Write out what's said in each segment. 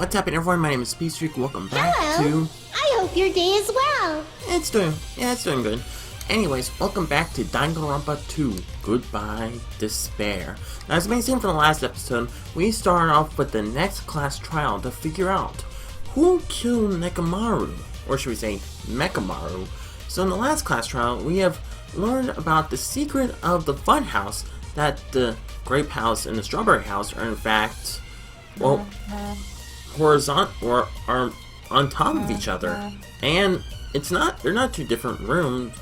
What's happening, everyone? My name is Speedstreak. Welcome back Hello. I hope your day is well. It's doing good. Anyways, welcome back to Danganronpa 2, Goodbye Despair. Now, as mentioned from the last episode, we started off with the next class trial to figure out who killed Nekomaru, or should we say, Nekomaru. So in the last class trial, we have learned about the secret of the Funhouse, that the grape house and the strawberry house are in fact, well, horizontal or are on top of each other, and they're not two different rooms,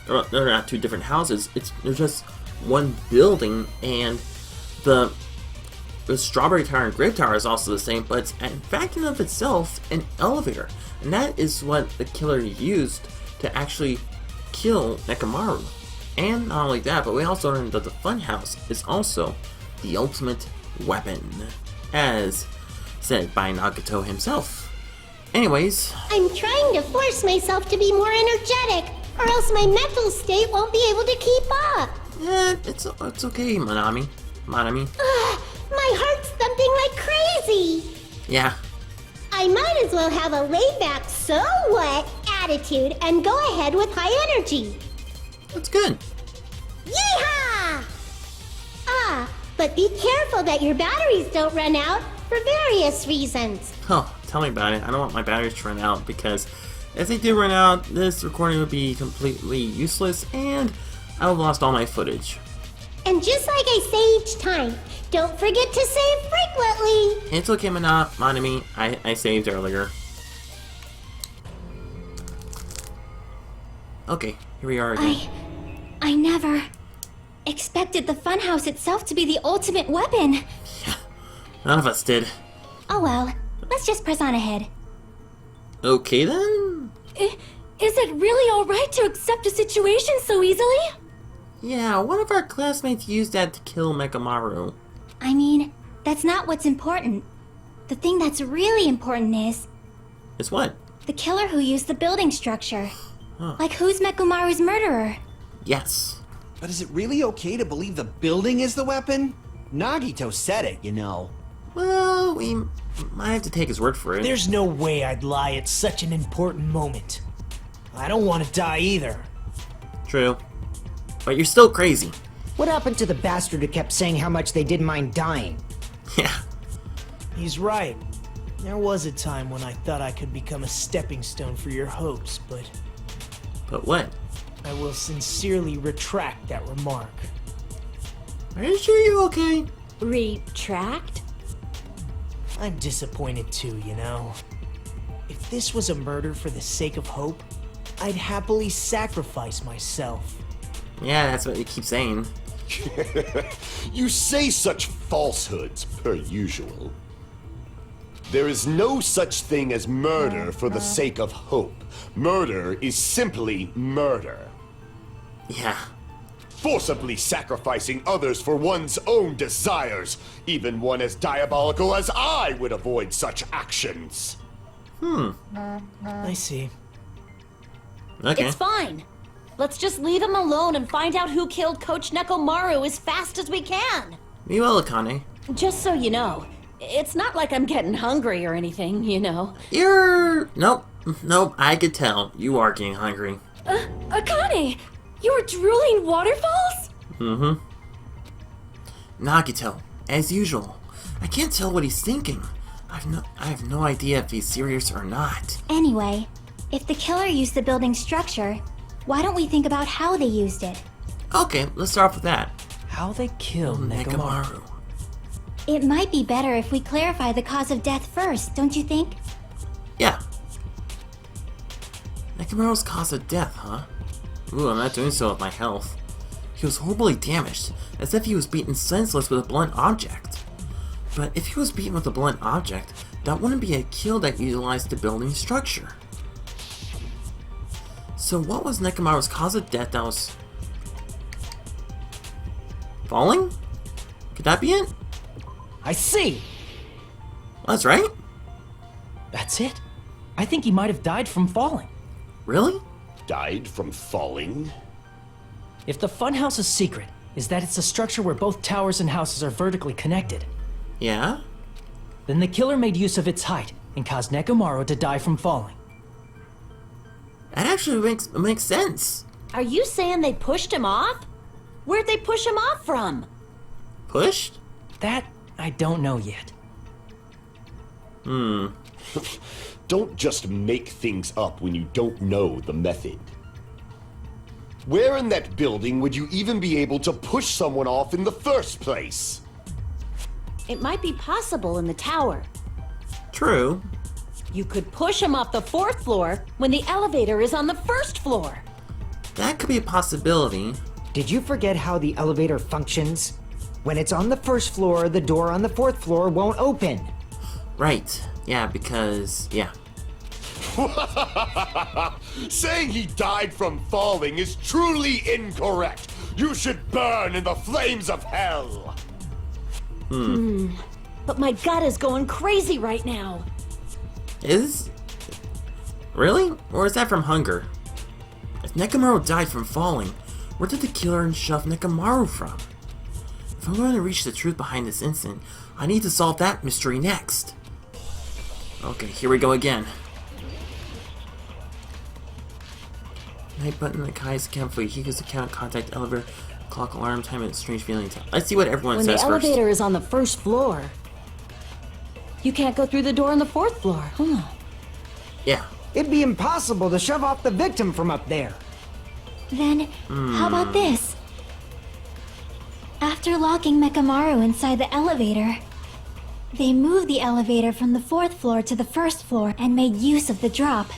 or they're not two different houses. They're just one building, and the strawberry tower and grape tower is also the same, but it's in fact in of itself an elevator, and that is what the killer used to actually kill Nekomaru. And not only that, but we also learned that the Funhouse is also the ultimate weapon, as said by Nagito himself. Anyways, I'm trying to force myself to be more energetic, or else my mental state won't be able to keep up. It's okay, Manami. My heart's thumping like crazy. Yeah. I might as well have a laid-back so what attitude and go ahead with high energy. That's good. Yeehaw! But be careful that your batteries don't run out for various reasons. Oh, tell me about it. I don't want my batteries to run out, because if they do run out, this recording would be completely useless and I would have lost all my footage. And just like I say each time, don't forget to save frequently. It's okay, Manami. I saved earlier. Okay, here we are again. I never expected the Funhouse itself to be the ultimate weapon. Yeah, none of us did. Oh well, let's just press on ahead. Okay then? Is it really alright to accept a situation so easily? Yeah, one of our classmates used that to kill Nekomaru. I mean, that's not what's important. The thing that's really important is... Is what? The killer who used the building structure. Huh. Like, who's Nekomaru's murderer? Yes. But is it really okay to believe the building is the weapon? Nagito said it, you know. Well, we might have to take his word for it. There's no way I'd lie at such an important moment. I don't want to die either. True. But you're still crazy. What happened to the bastard who kept saying how much they didn't mind dying? Yeah. He's right. There was a time when I thought I could become a stepping stone for your hopes, but But what? I will sincerely retract that remark. Are you sure you're okay? Retract? I'm disappointed too, you know. If this was a murder for the sake of hope, I'd happily sacrifice myself. Yeah, that's what you keep saying. You say such falsehoods, per usual. There is no such thing as murder for the sake of hope. Murder is simply murder. Yeah. Forcibly sacrificing others for one's own desires. Even one as diabolical as I would avoid such actions. I see. Okay. It's fine. Let's just leave him alone and find out who killed Coach Nekomaru as fast as we can. We will, Akane. Just so you know, it's not like I'm getting hungry or anything, you know. Nope, I could tell. You are getting hungry. Akane! You were drooling waterfalls? Mm-hmm. Nagito, as usual. I can't tell what he's thinking. I have no idea if he's serious or not. Anyway, if the killer used the building structure, why don't we think about how they used it? Okay, let's start off with that. How they killed Nekomaru. Nekomaru. It might be better if we clarify the cause of death first, don't you think? Yeah. Nekomaru's cause of death, huh? Ooh, I'm not doing so with my health. He was horribly damaged, as if he was beaten senseless with a blunt object. But if he was beaten with a blunt object, that wouldn't be a kill that utilized the building structure. So what was Nekomaru's cause of death that was... falling? Could that be it? I see! That's right. That's it. I think he might have died from falling. Really? Died from falling? If the Funhouse's secret is that it's a structure where both towers and houses are vertically connected, Yeah? Then the killer made use of its height and caused Nekomaru to die from falling. That actually makes sense. Are you saying they pushed him off? Where'd they push him off from? Pushed? That I don't know yet. Don't just make things up when you don't know the method. Where in that building would you even be able to push someone off in the first place? It might be possible in the tower. True. You could push him off the 4th floor when the elevator is on the 1st floor. That could be a possibility. Did you forget how the elevator functions? When it's on the 1st floor, the door on the 4th floor won't open. Right. Yeah, because, yeah. Saying he died from falling is truly incorrect. You should burn in the flames of hell. But my gut is going crazy right now. Really? Or is that from hunger? If Nekomaru died from falling, where did the killer shove Nekomaru from? If I'm going to reach the truth behind this incident, I need to solve that mystery next. Okay, here we go again. Night button, the Kai's account for Hiko's account, contact elevator, clock, alarm time, and strange feeling. Let's see what everyone When says the first. elevator is on the 1st floor, you can't go through the door on the 4th floor. Yeah. It'd be impossible to shove off the victim from up there. Then, how about this? After locking Nekomaru inside the elevator, they moved the elevator from the 4th floor to the 1st floor and made use of the drop.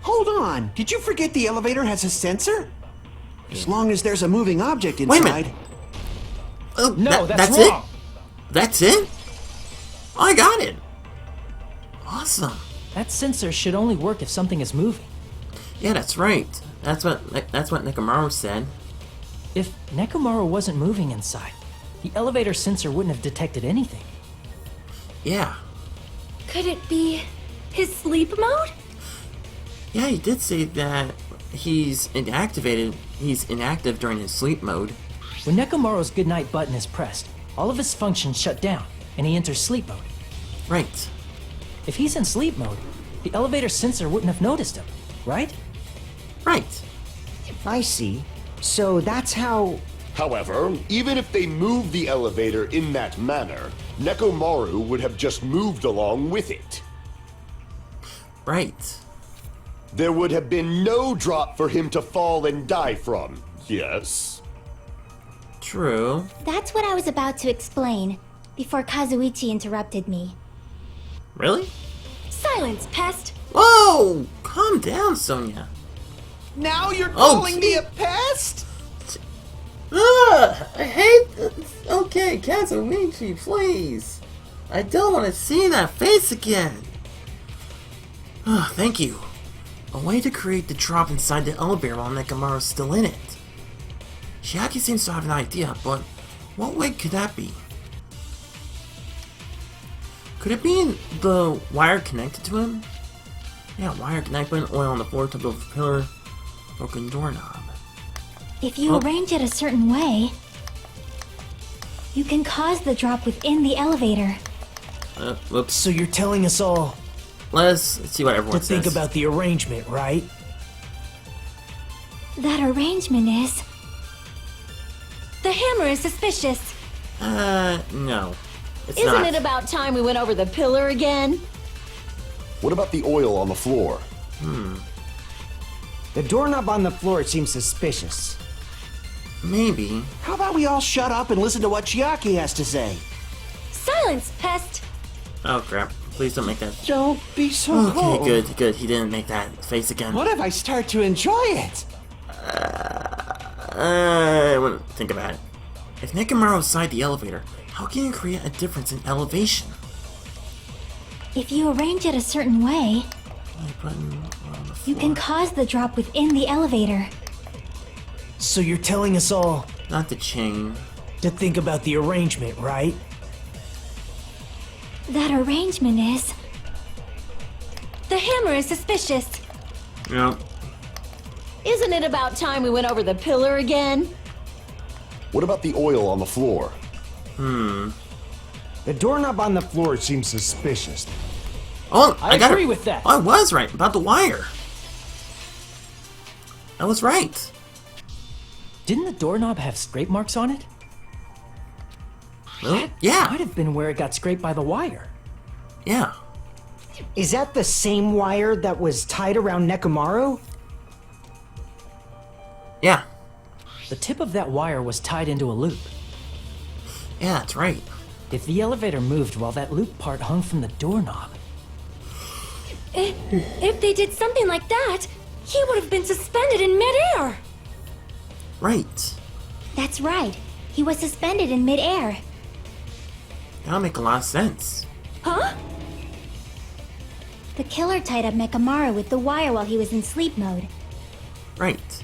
Hold on. Did you forget the elevator has a sensor? As long as there's a moving object Wait a inside. minute. Oh, No, that's it? wrong. That's it? I got it. Awesome. That sensor should only work if something is moving. Yeah, that's right. That's what Nekomaru said. If Nekomaru wasn't moving inside, the elevator sensor wouldn't have detected anything. Yeah. Could it be his sleep mode? Yeah, he did say that he's inactive during his sleep mode. When Nekomaru's goodnight button is pressed, all of his functions shut down, and he enters sleep mode. Right. If he's in sleep mode, the elevator sensor wouldn't have noticed him, right? Right. I see. So that's how... However, even if they moved the elevator in that manner, Nekomaru would have just moved along with it. Right. There would have been no drop for him to fall and die from. Yes? True. That's what I was about to explain, before Kazuichi interrupted me. Really? Silence, pest! Whoa! Calm down, Sonia. Now you're Oh, calling me a pest? I hate this. Okay, Kazuichi, please. I don't want to see that face again. Thank you. A way to create the drop inside the elevator while Nekomaru's still in it. Chiaki seems to have an idea, but what way could that be? Could it be in the wire connected to him? Yeah, wire connected, oil on the floor, top of the pillar, broken doorknob. If you arrange it a certain way, you can cause the drop within the elevator. Whoops. So you're telling us all Let's see what everyone to says. think about the arrangement, right? That arrangement is... The hammer is suspicious. No. It's Isn't not. it about time we went over the pillar again? What about the oil on the floor? The doorknob on the floor seems suspicious. Maybe. How about we all shut up and listen to what Chiaki has to say? Silence, pest! Oh crap. Please don't make that. Don't be so Okay, cold. good. He didn't make that face again. What if I start to enjoy it? I wouldn't think about it. If Nekomaru is inside the elevator, how can you create a difference in elevation? If you arrange it a certain way, Button on the you can floor. cause the drop within the elevator. So you're telling us all Not the chain. to think about the arrangement, right? That arrangement is... The hammer is suspicious. Yep. Isn't it about time we went over the pillar again? What about the oil on the floor? The The doorknob on the floor seems suspicious. Oh, I got agree it. with that. Oh, I was right about the wire. I was right. Didn't the doorknob have scrape marks on it? Well, yeah, Might have been where it got scraped by the wire. yeah. Is that the same wire that was tied around Nekomaru? Yeah, The tip of that wire was tied into a loop. yeah, that's right. If the elevator moved while that loop part hung from the doorknob, If they did something like that, he would have been suspended in midair. Right. That's right. He was suspended in midair. That'll make a lot of sense. Huh? The killer tied up Nekomaru with the wire while he was in sleep mode, Right.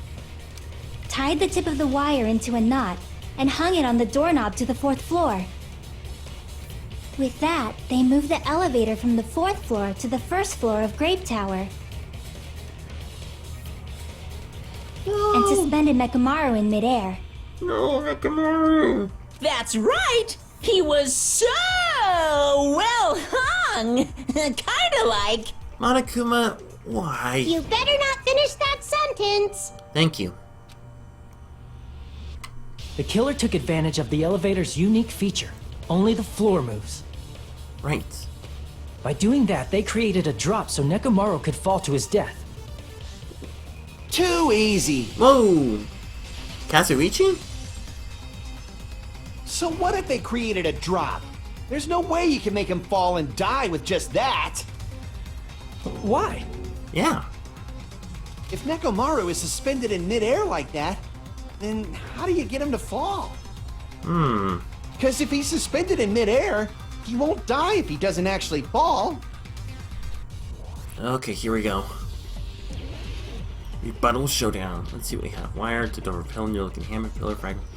tied the tip of the wire into a knot, and hung it on the doorknob to the 4th floor. With that, they moved the elevator from the 4th floor to the 1st floor of Grape Tower. And suspended Nekomaru in midair. No, Nekomaru. That's right. He was so well hung. Kinda like. Monokuma, why? You better not finish that sentence. Thank you. the killer took advantage of the elevator's unique feature. Only the floor moves. Right. By doing that, they created a drop so Nekomaru could fall to his death. Too easy. Whoa! Kazuichi? So what if they created a drop? There's no way you can make him fall and die with just that. Why? Yeah. If Nekomaru is suspended in midair like that, then how do you get him to fall? Because if he's suspended in midair, he won't die if he doesn't actually fall. Okay, here we go. Rebuttal showdown. Let's see what we have. Wire to the repelling looking hammer pillar fragment.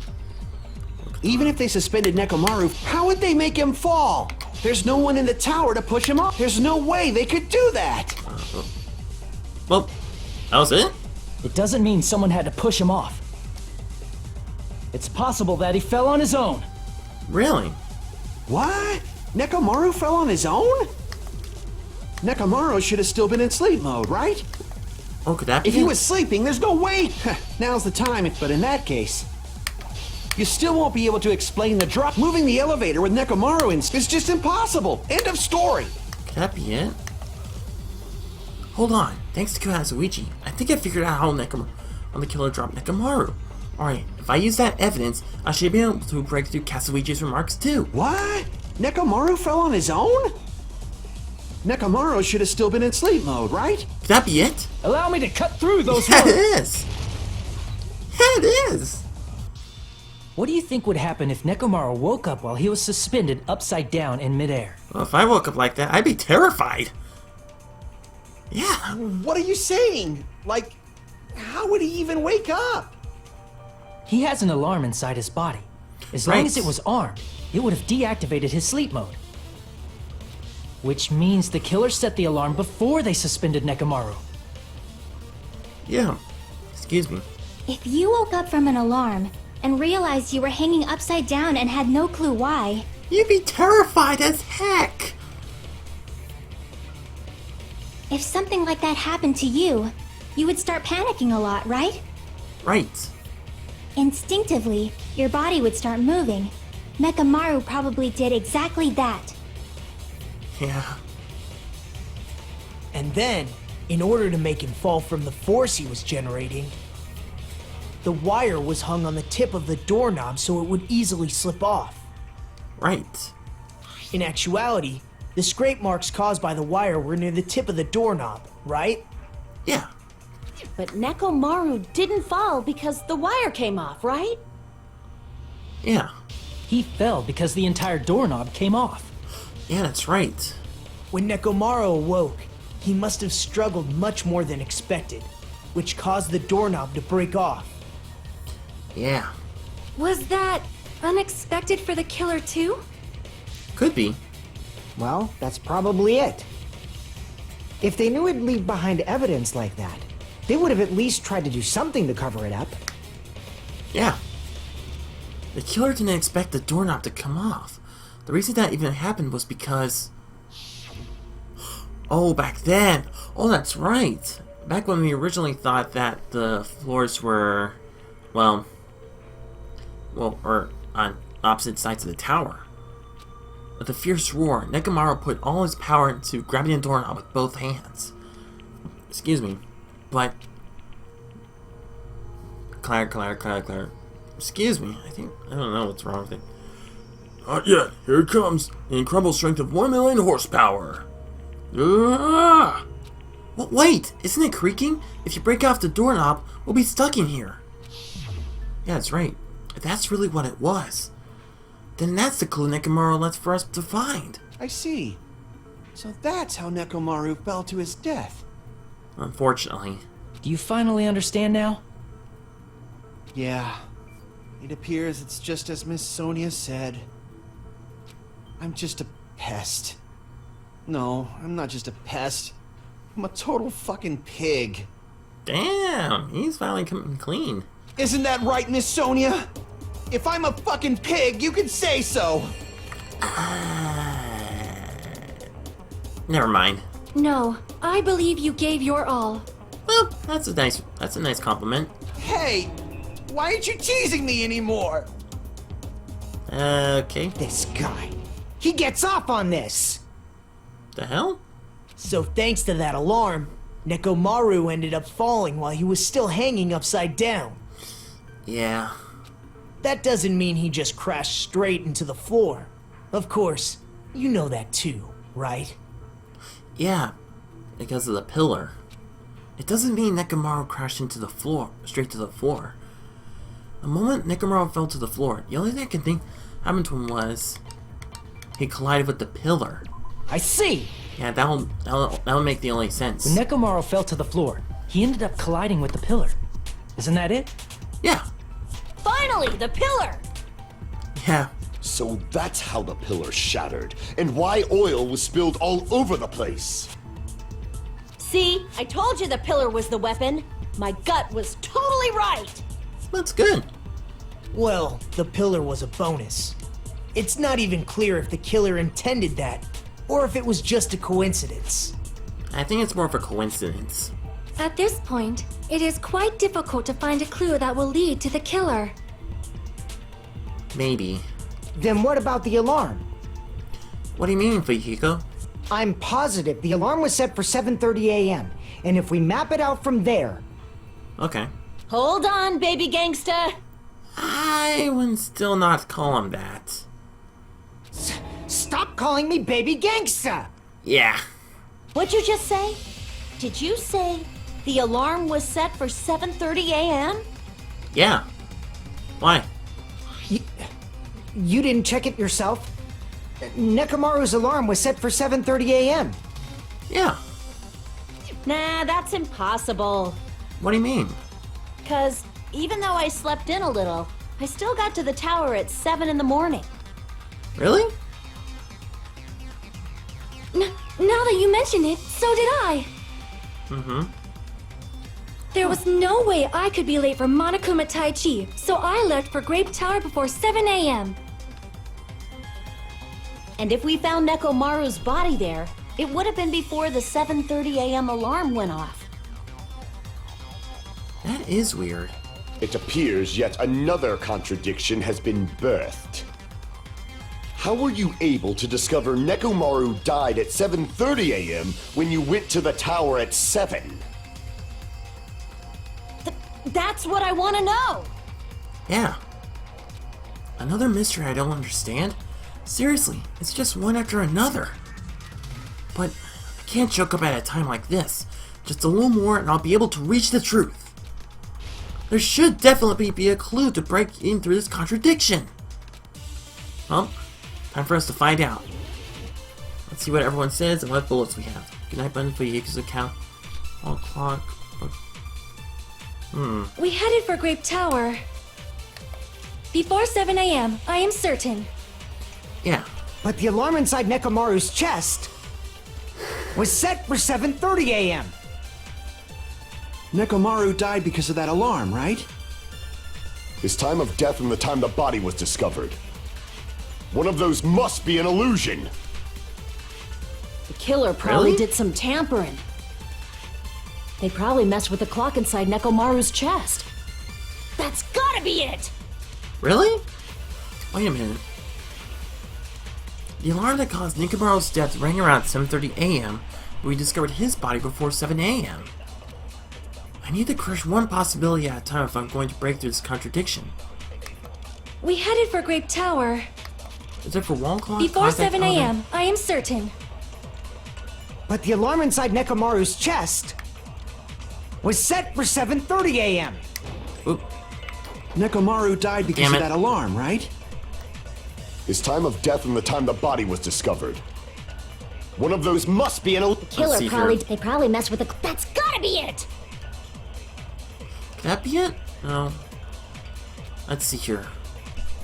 Even if they suspended Nekomaru, how would they make him fall? There's no one in the tower to push him off. There's no way they could do that. Well, that was it? It doesn't mean someone had to push him off. It's possible that he fell on his own. Really? What? Nekomaru fell on his own? Nekomaru should have still been in sleep mode, right? Oh, could that be If he it? was sleeping, there's no way. Now's the time, but in that case, you still won't be able to explain the drop. Moving the elevator with Nekomaru in is just impossible. End of story. Could that be it? Hold on. Thanks to Kazuichi, I think I figured out how the killer dropped Nekomaru. Alright, if I use that evidence, I should be able to break through Kazuichi's remarks too. What? Nekomaru fell on his own? Nekomaru should have still been in sleep mode, right? Could that be it? Allow me to cut through those Yeah, words. it is! Yeah, it is! What do you think would happen if Nekomaru woke up while he was suspended upside down in midair? Well, if I woke up like that, I'd be terrified. Yeah. What are you saying? Like, how would he even wake up? He has an alarm inside his body. As long Right. as it was armed, it would have deactivated his sleep mode. Which means the killer set the alarm before they suspended Nekomaru. Yeah. Excuse me. If you woke up from an alarm and realized you were hanging upside down and had no clue why, You'd be terrified as heck! if something like that happened to you, you would start panicking a lot, right? Right. Instinctively, your body would start moving. Nekomaru probably did exactly that. Yeah. And then, in order to make him fall from the force he was generating, the wire was hung on the tip of the doorknob so it would easily slip off. Right. In actuality, the scrape marks caused by the wire were near the tip of the doorknob, right? Yeah. But Nekomaru didn't fall because the wire came off, right? Yeah. He fell because the entire doorknob came off. Yeah, that's right. When Nekomaru awoke, he must have struggled much more than expected, which caused the doorknob to break off. Yeah. Was that unexpected for the killer too? Could be. Well, that's probably it. If they knew it'd leave behind evidence like that, they would have at least tried to do something to cover it up. Yeah. The killer didn't expect the doorknob to come off. The reason that even happened was because... Oh, back then! Oh, that's right! Back when we originally thought that the floors were... Well, or on opposite sides of the tower. With a fierce roar, Nekomaru put all his power into grabbing the doorknob with both hands. Excuse me, but... Claire. Excuse me, I don't know what's wrong with it. Yeah, here it comes. An incredible strength of 1 million horsepower. Well, wait, isn't it creaking? If you break off the doorknob, we'll be stuck in here. Yeah, that's right. If that's really what it was, then that's the clue Nekomaru left for us to find. I see. So that's how Nekomaru fell to his death. Unfortunately. Do you finally understand now? Yeah. It appears it's just as Miss Sonia said. I'm just a pest. No, I'm not just a pest. I'm a total fucking pig. Damn, he's finally coming clean. Isn't that right, Miss Sonia? If I'm a fucking pig, you can say so. Never mind. No, I believe you gave your all. Well, that's a nice compliment. Hey, why aren't you teasing me anymore? Okay. This guy. He gets off on this! The hell? So thanks to that alarm, Nekomaru ended up falling while he was still hanging upside down. Yeah. That doesn't mean he just crashed straight into the floor. Of course, you know that too, right? Yeah, because of the pillar. It doesn't mean Nekomaru crashed into the floor, straight to the floor. The moment Nekomaru fell to the floor, the only thing I can think happened to him was he collided with the pillar. I see! Yeah, that'll make the only sense. When Nekomaru fell to the floor, he ended up colliding with the pillar. Isn't that it? Yeah. Finally, the pillar! Yeah. So that's how the pillar shattered, and why oil was spilled all over the place. See, I told you the pillar was the weapon. My gut was totally right. That's good. Well, the pillar was a bonus. It's not even clear if the killer intended that, or if it was just a coincidence. I think it's more of a coincidence. At this point, it is quite difficult to find a clue that will lead to the killer. Maybe. Then what about the alarm? What do you mean, Fujiko? I'm positive the alarm was set for 7:30 a.m. And if we map it out from there... Okay. Hold on, baby gangsta. I would still not call him that. Stop calling me baby gangsta! Yeah. What'd you just say? Did you say the alarm was set for 7:30 a.m.? Yeah. Why? You didn't check it yourself? Nekomaru's alarm was set for 7:30 a.m. Yeah. Nah, that's impossible. What do you mean? 'Cause even though I slept in a little, I still got to the tower at 7 in the morning. Really? Now that you mention it, so did I. Mm-hmm. There was no way I could be late for Monokuma Tai Chi, so I left for Grape Tower before 7 a.m. And if we found Nekomaru's body there, it would have been before the 7:30 a.m. alarm went off. That is weird. It appears yet another contradiction has been birthed. How were you able to discover Nekomaru died at 7:30 a.m. when you went to the tower at 7? That's what I want to know! Yeah. Another mystery I don't understand. Seriously, it's just one after another. But I can't choke up at a time like this. Just a little more and I'll be able to reach the truth. There should definitely be a clue to break in through this contradiction. Well, time for us to find out. Let's see what everyone says and what bullets we have. Good night button for Yuki's account. All clock. We headed for Grape Tower. Before 7 a.m., I am certain. Yeah. But the alarm inside Nekomaru's chest was set for 7:30 a.m. Nekomaru died because of that alarm, right? His time of death and the time the body was discovered. One of those must be an illusion. The killer probably Really? did some tampering. They probably messed with the clock inside Nekomaru's chest. That's gotta be it! Really? Wait a minute. The alarm that caused Nekomaru's death rang around 7:30 a.m., but we discovered his body before 7 a.m. I need to crush one possibility at a time if I'm going to break through this contradiction. We headed for Grape Tower Is it for wall clock? before contact 7 elevator? a.m., I am certain. But the alarm inside Nekomaru's chest was set for 7:30 a.m. Oop. Nekomaru died because Damn of it. that alarm, right? His time of death and the time the body was discovered. One of those must be an illusion. Killer see probably. here. They probably messed with the. That's gotta be it! Could that be it? No. Let's see here.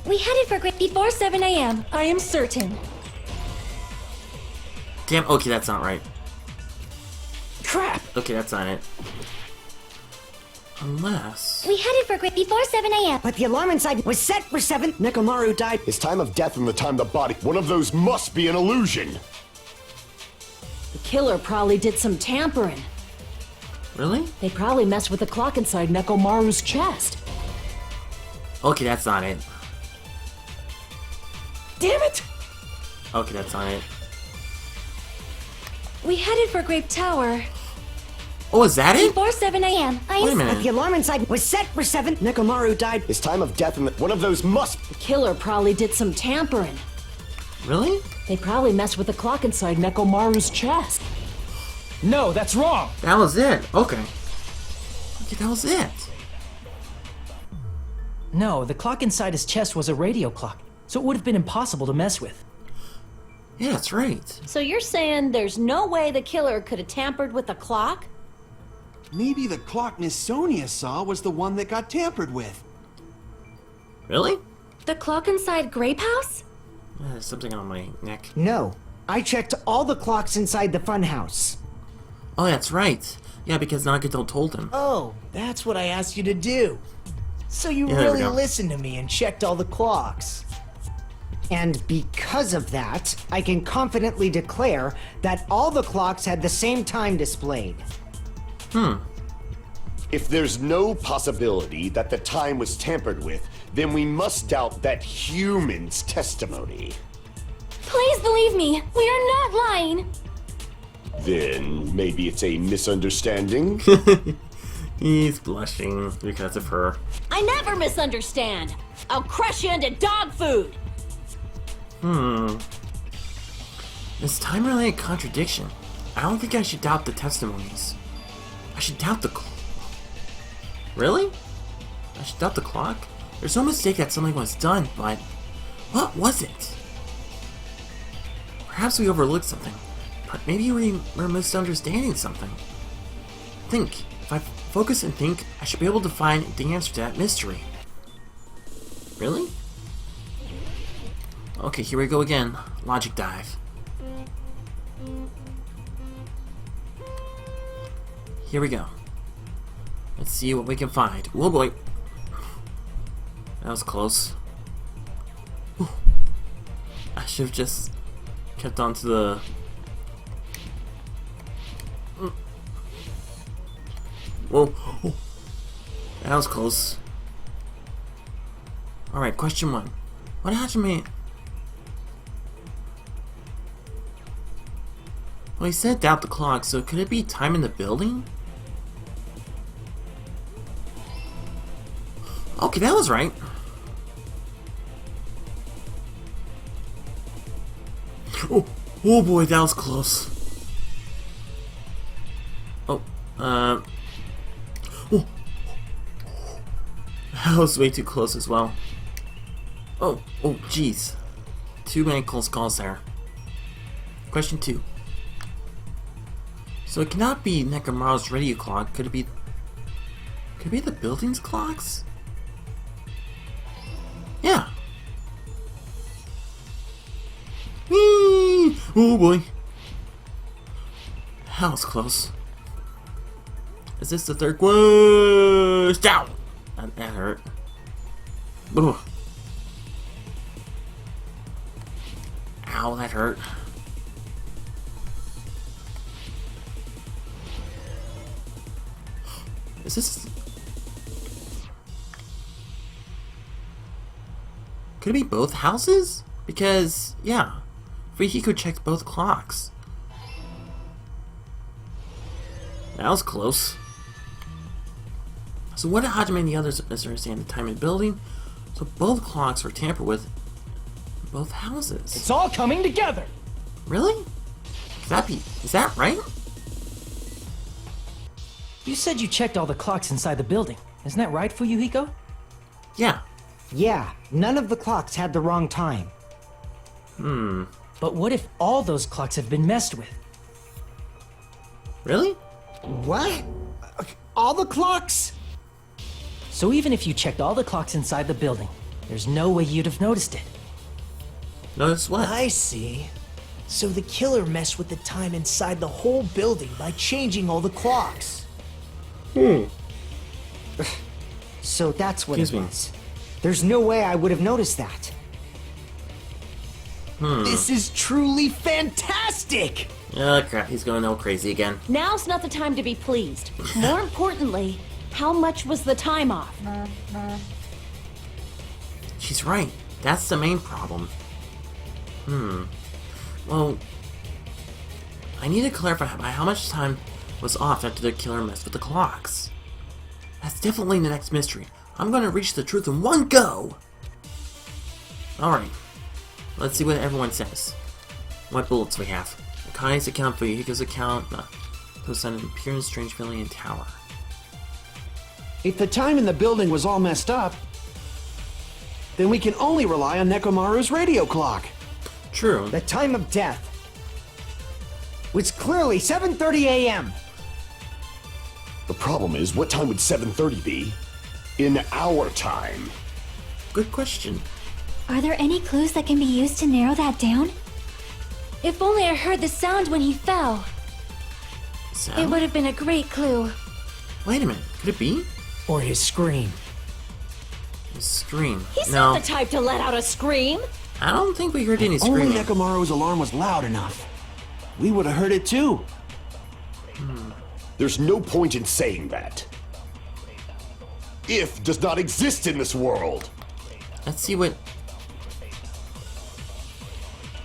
We headed for Grape before 7 a.m., I am certain. Damn, okay, that's not right. Crap! Okay, that's not it. Unless... We headed for Grape before 7 a.m. But the alarm inside was set for 7. Nekomaru died. His time of death and the time the body. One of those must be an illusion. The killer probably did some tampering. Really? They probably messed with the clock inside Nekomaru's chest. Okay, that's not it. Damn it! Okay, that's not it. We headed for Grape Tower Oh, is that it? before 7 a.m. I Wait a am But the minute. alarm inside was set for 7. Nekomaru died. His time of death and one of those must. The killer probably did some tampering. Really? They probably messed with the clock inside Nekomaru's chest. No, that's wrong! That was it. Okay. Okay, that was it. No, the clock inside his chest was a radio clock, so it would have been impossible to mess with. Yeah, that's right. So you're saying there's no way the killer could have tampered with the clock? Maybe the clock Miss Sonia saw was the one that got tampered with. Really? The clock inside Grape House? There's something on my neck. No. I checked all the clocks inside the funhouse. Oh, that's right. Yeah, because Nagato told him. Oh, that's what I asked you to do. So you Yeah, there we really go. listened to me and checked all the clocks. And because of that, I can confidently declare that all the clocks had the same time displayed. If there's no possibility that the time was tampered with, then we must doubt that human's testimony. Please believe me, we are not lying. Then maybe it's a misunderstanding? He's blushing because of her. I never misunderstand. I'll crush you into dog food. This time-related contradiction. I don't think I should doubt the testimonies. I should doubt the Really? I should doubt the clock? There's no mistake that something was done, but... what was it? Perhaps we overlooked something. But maybe we're misunderstanding something. Think. If I focus and think, I should be able to find the answer to that mystery. Really? Okay, here we go again. Logic dive. Here we go. Let's see what we can find. Oh boy. That was close. Whew. I should have just kept on to the... Whoa. Oh. That was close. Alright, question 1. What happened to me? Well, he said doubt the clock, so could it be time in the building? Okay, that was right. Oh boy, that was close. Oh, that was way too close as well. Oh, jeez. Too many close calls there. Question 2. So it cannot be Nekomaru's radio clock. Could it be the building's clocks? Yeah. Whee! Oh boy. That was close. Is this the third question? Down! That hurt. Ugh. Ow, that hurt. Is this... Could it be both houses? Because, yeah, Fuyuhiko checks both clocks. That was close. So what did Hajime and the others misunderstand the time and building? So both clocks were tampered with in both houses. It's all coming together! Really? Is that right? You said you checked all the clocks inside the building. Isn't that right, Fuyuhiko? Yeah. Yeah, none of the clocks had the wrong time. But what if all those clocks have been messed with? Really? What? All the clocks? So even if you checked all the clocks inside the building, there's no way you'd have noticed it. Notice what? I see. So the killer messed with the time inside the whole building by changing all the clocks. So that's what Excuse it me. was. There's no way I would have noticed that. This is truly fantastic! Oh crap, he's going all crazy again. Now's not the time to be pleased. More importantly, how much was the time off? She's right. That's the main problem. Well, I need to clarify how much time was off after the killer messed with the clocks. That's definitely the next mystery. I'm gonna reach the truth in one go! Alright. Let's see what everyone says. What bullets we have. Akane's account, Fuyuhiko's account, post on an appearance, strange feeling in tower. If the time in the building was all messed up, then we can only rely on Nekomaru's radio clock. True. The time of death was clearly 7:30 a.m. The problem is, what time would 7:30 be? In our time. Good question. Are there any clues that can be used to narrow that down? If only I heard the sound when he fell. Sound? It would have been a great clue. Wait a minute. Could it be? Or his scream. His scream. He's No. not the type to let out a scream. I don't think we heard any Only screaming. Nekomaru's alarm was loud enough. We would have heard it too. There's no point in saying that. If does not exist in this world. Let's see what...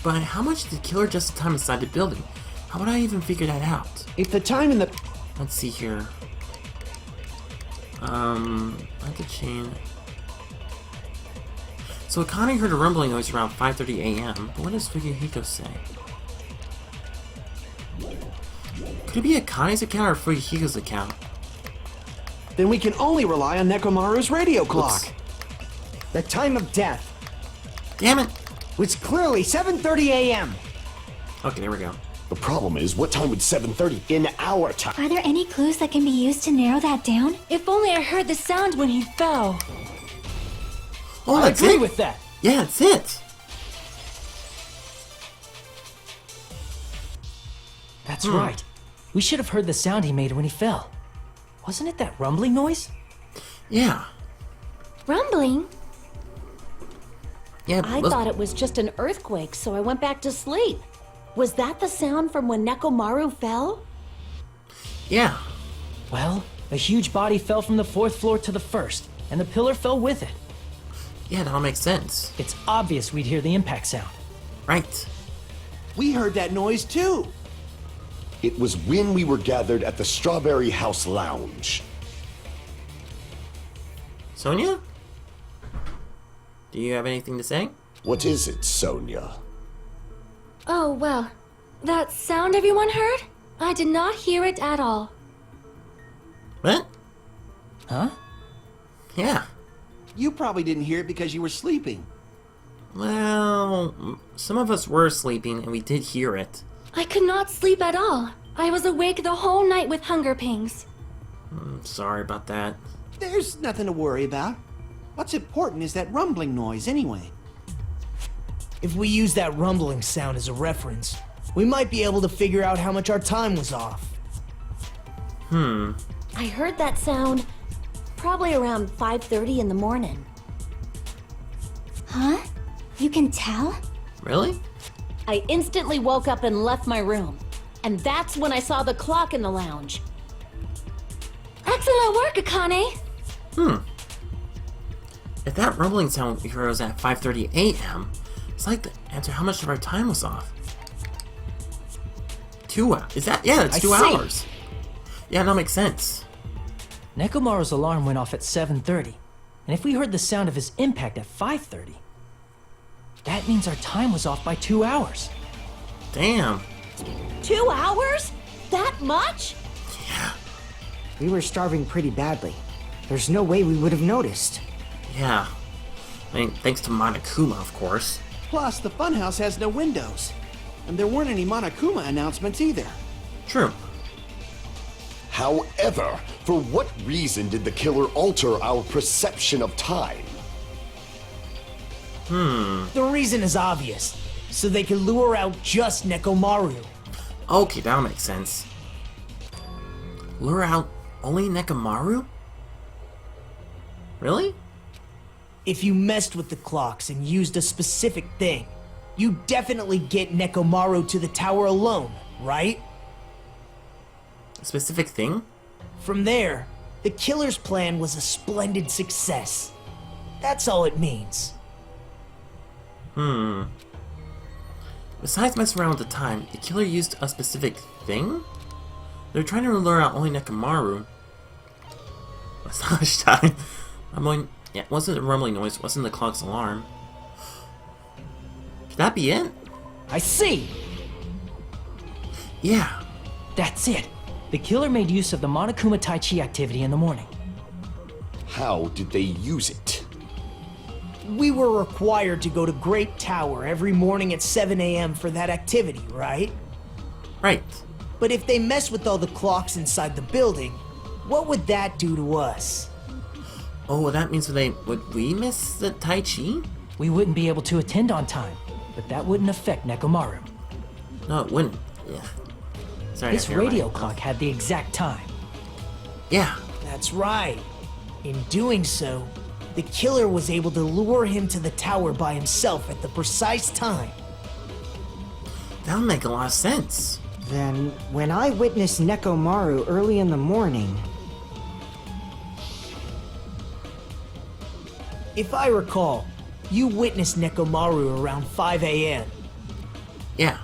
But how much did the killer just time inside the building? How would I even figure that out? If the time in the... Let's see here. Like the chain. So Akane heard a rumbling noise around 5:30 a.m. But what does Fuyuhiko say? Could it be Akane's account or Fuyuhiko's account? Then we can only rely on Nekomaru's radio clock. Oops. The time of death Damn it! was clearly 7:30 a.m. Okay, there we go. The problem is, what time would 7:30 in our time? Are there any clues that can be used to narrow that down? If only I heard the sound when he fell. Oh, I that's agree it! with that. Yeah, that's it! That's right. We should have heard the sound he made when he fell. Wasn't it that rumbling noise? Yeah. Rumbling? Yeah, I thought it was just an earthquake, so I went back to sleep. Was that the sound from when Nekomaru fell? Yeah. Well, a huge body fell from the 4th floor to the 1st, and the pillar fell with it. Yeah, that all makes sense. It's obvious we'd hear the impact sound. Right. We heard that noise too. It was when we were gathered at the Strawberry House Lounge. Sonia? Do you have anything to say? What is it, Sonia? Oh, well. That sound everyone heard? I did not hear it at all. What? Huh? Yeah. You probably didn't hear it because you were sleeping. Well, some of us were sleeping and we did hear it. I could not sleep at all. I was awake the whole night with hunger pangs. I'm sorry about that. There's nothing to worry about. What's important is that rumbling noise anyway. If we use that rumbling sound as a reference, we might be able to figure out how much our time was off. I heard that sound probably around 5:30 in the morning. Huh? You can tell? Really? I instantly woke up and left my room. And that's when I saw the clock in the lounge. Excellent work, Akane. If that rumbling sound we heard was at 5:30 a.m., it's like the answer how much of our time was off. 2 hours. Is that? Yeah, it's 2 hours. Yeah, that makes sense. Nekomaru's alarm went off at 7:30, and if we heard the sound of his impact at 5:30, that means our time was off by 2 hours. Damn. 2 hours? That much? Yeah. We were starving pretty badly. There's no way we would have noticed. Yeah. I mean, thanks to Monokuma, of course. Plus, the Funhouse has no windows. And there weren't any Monokuma announcements either. True. However, for what reason did the killer alter our perception of time? The reason is obvious. So they can lure out just Nekomaru. Okay, that'll make sense. Lure out only Nekomaru? Really? If you messed with the clocks and used a specific thing, you definitely get Nekomaru to the tower alone, right? A specific thing? From there, the killer's plan was a splendid success. That's all it means. Besides messing around with the time, the killer used a specific thing? They're trying to lure out only Nekomaru. Massage time. Yeah, it wasn't a rumbling noise, it wasn't the clock's alarm. Could that be it? I see! Yeah. That's it. The killer made use of the Monokuma Tai Chi activity in the morning. How did they use it? We were required to go to Great Tower every morning at 7 a.m. for that activity, right? Right. But if they mess with all the clocks inside the building, what would that do to us? Oh, well, that means would we miss the Tai Chi? We wouldn't be able to attend on time, but that wouldn't affect Nekomaru. No, it wouldn't. Yeah. Sorry. This radio clock had the exact time. Yeah. That's right. In doing so, the killer was able to lure him to the tower by himself at the precise time. That would make a lot of sense. Then, when I witnessed Nekomaru early in the morning... If I recall, you witnessed Nekomaru around 5 a.m. Yeah.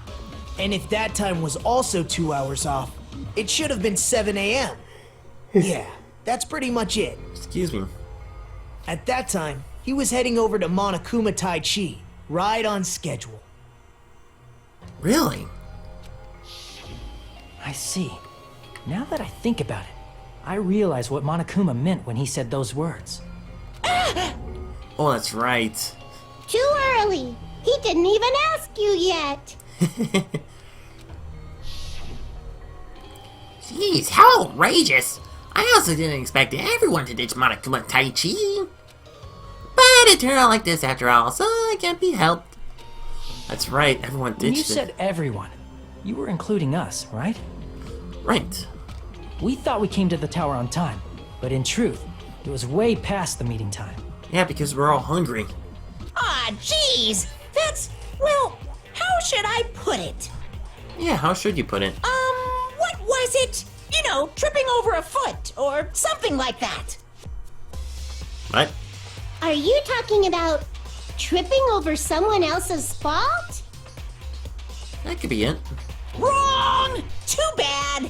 And if that time was also 2 hours off, it should have been 7 a.m. Yeah, that's pretty much it. Excuse me. At that time, he was heading over to Monokuma Tai Chi, right on schedule. Really? I see. Now that I think about it, I realize what Monokuma meant when he said those words. Oh, that's right. Too early. He didn't even ask you yet. Jeez, how outrageous! I also didn't expect everyone to ditch Monokuma Tai Chi. But it turned out like this after all, so it can't be helped. That's right, everyone ditched When you it. said everyone, you were including us, right? Right. We thought we came to the tower on time, but in truth, it was way past the meeting time. Yeah, because we're all hungry. Ah, jeez. That's, well, how should I put it? Yeah, how should you put it? What was it? You know, tripping over a foot or something like that. What? Are you talking about tripping over someone else's fault? That could be it. Wrong! Too bad.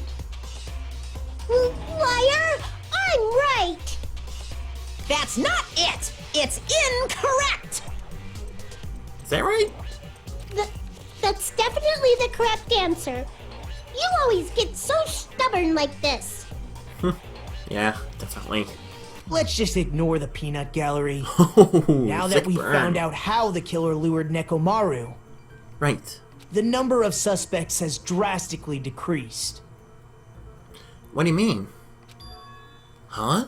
Liar! I'm right! That's not it. It's incorrect. Is that right? That's definitely the correct answer. You always get so stubborn like this. Yeah, definitely. Let's just ignore the peanut gallery. Oh, Now that sick we burn. found out how the killer lured Nekomaru, Right. the number of suspects has drastically decreased. What do you mean? Huh?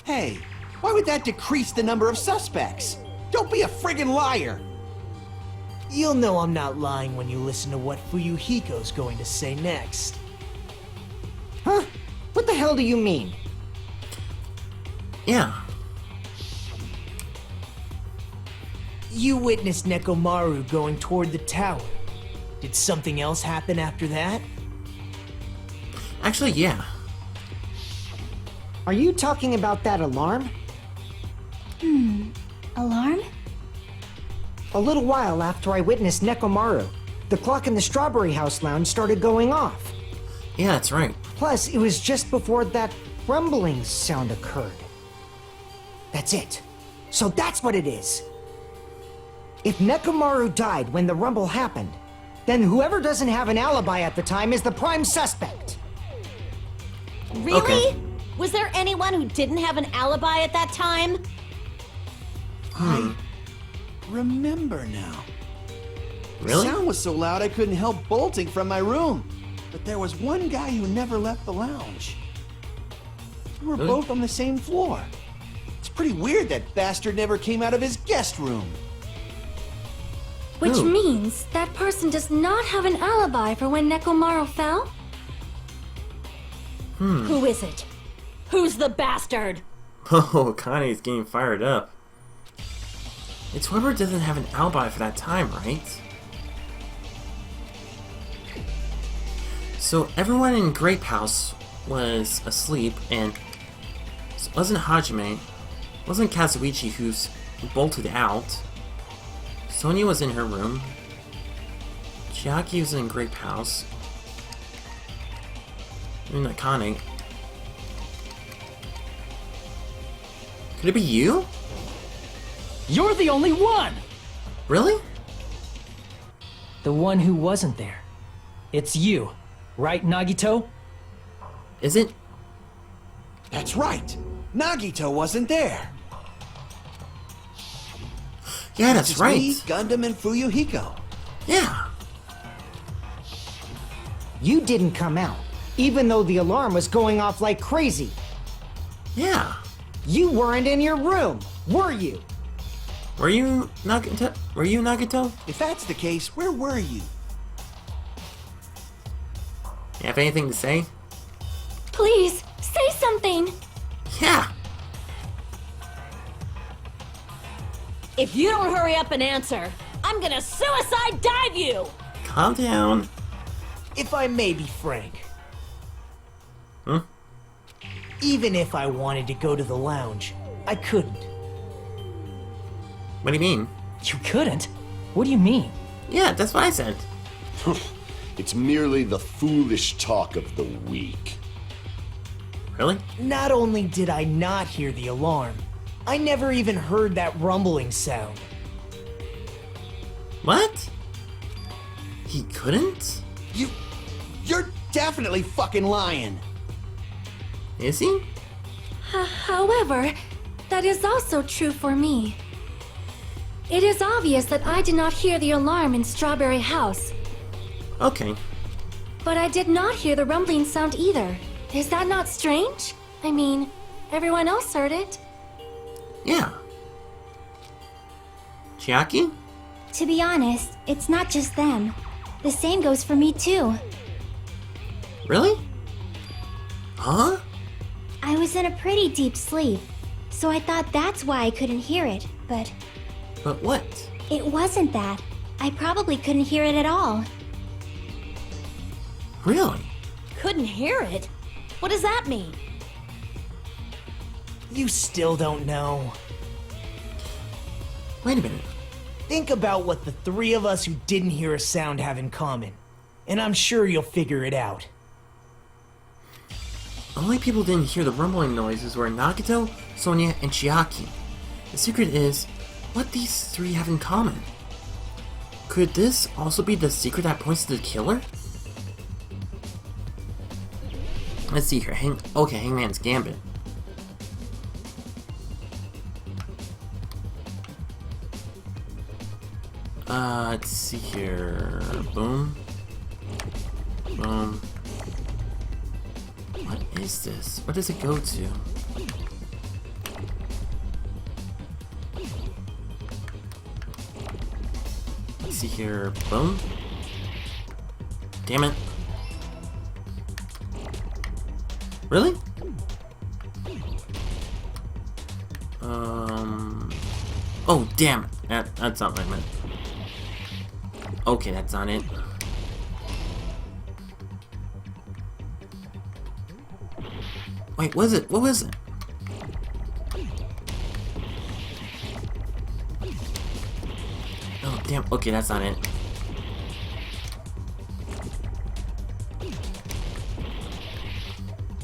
Hey, why would that decrease the number of suspects? Don't be a friggin' liar! You'll know I'm not lying when you listen to what Fuyuhiko's going to say next. Huh? What the hell do you mean? You witnessed Nekomaru going toward the tower. Did something else happen after that? Actually, yeah. Are you talking about that alarm? Alarm? A little while after I witnessed Nekomaru, the clock in the Strawberry House lounge started going off. Yeah, that's right. Plus, it was just before that rumbling sound occurred. That's it. So that's what it is. If Nekomaru died when the rumble happened, then whoever doesn't have an alibi at the time is the prime suspect. Really? Okay. Was there anyone who didn't have an alibi at that time? I remember now. Really? The sound was so loud I couldn't help bolting from my room. But there was one guy who never left the lounge. We were Really? both on the same floor. It's pretty weird that bastard never came out of his guest room. Which Ooh. means that person does not have an alibi for when Nekomaru fell? Who is it? Who's the bastard? Oh, Kane's getting fired up. It's whoever doesn't have an alibi for that time, right? So everyone in Grape House was asleep, and it wasn't Hajime, wasn't Kazuichi who bolted out. Sonia was in her room. Chiaki was in Grape House. And Kane. Could it be you? You're the only one! Really? The one who wasn't there. It's you, right, Nagito? Is it? That's right. Nagito wasn't there. Yeah, that's Just right. me, Gundam, and Fuyuhiko. Yeah. You didn't come out, even though the alarm was going off like crazy. Yeah. You weren't in your room, were you? Were you Nagito? Were you Nagito? If that's the case, where were you? You have anything to say? Please, say something! Yeah. If you don't hurry up and answer, I'm gonna suicide dive you! Calm down. If I may be frank, Huh? even if I wanted to go to the lounge, I couldn't. What do you mean? You couldn't? What do you mean? Yeah, that's what I said. It's merely the foolish talk of the weak. Really? Not only did I not hear the alarm, I never even heard that rumbling sound. What? He couldn't? You're definitely fucking lying. Is he? However, that is also true for me. It is obvious that I did not hear the alarm in Strawberry House, Okay. but I did not hear the rumbling sound either. Is that not strange? I mean, everyone else heard it. Yeah. Chiaki? To be honest, it's not just them. The same goes for me too. Really? Huh? I was in a pretty deep sleep, so I thought that's why I couldn't hear it, but But what? it wasn't that. I probably couldn't hear it at all. Really? Couldn't hear it? What does that mean? You still don't know. Wait a minute. Think about what the three of us who didn't hear a sound have in common, and I'm sure you'll figure it out. The only people who didn't hear the rumbling noises were Nagito, Sonia, and Chiaki. The secret is what these three have in common. Could this also be the secret that points to the killer? Let's see here. Hangman's Gambit. Let's see here. Boom. Boom. What is this? Where does it go to? Let's see here. Boom. Damn it. Really? Oh, damn it. That's not what I meant. Okay, that's not it. Wait, what is it? What was it? Oh, damn. Okay, that's not it.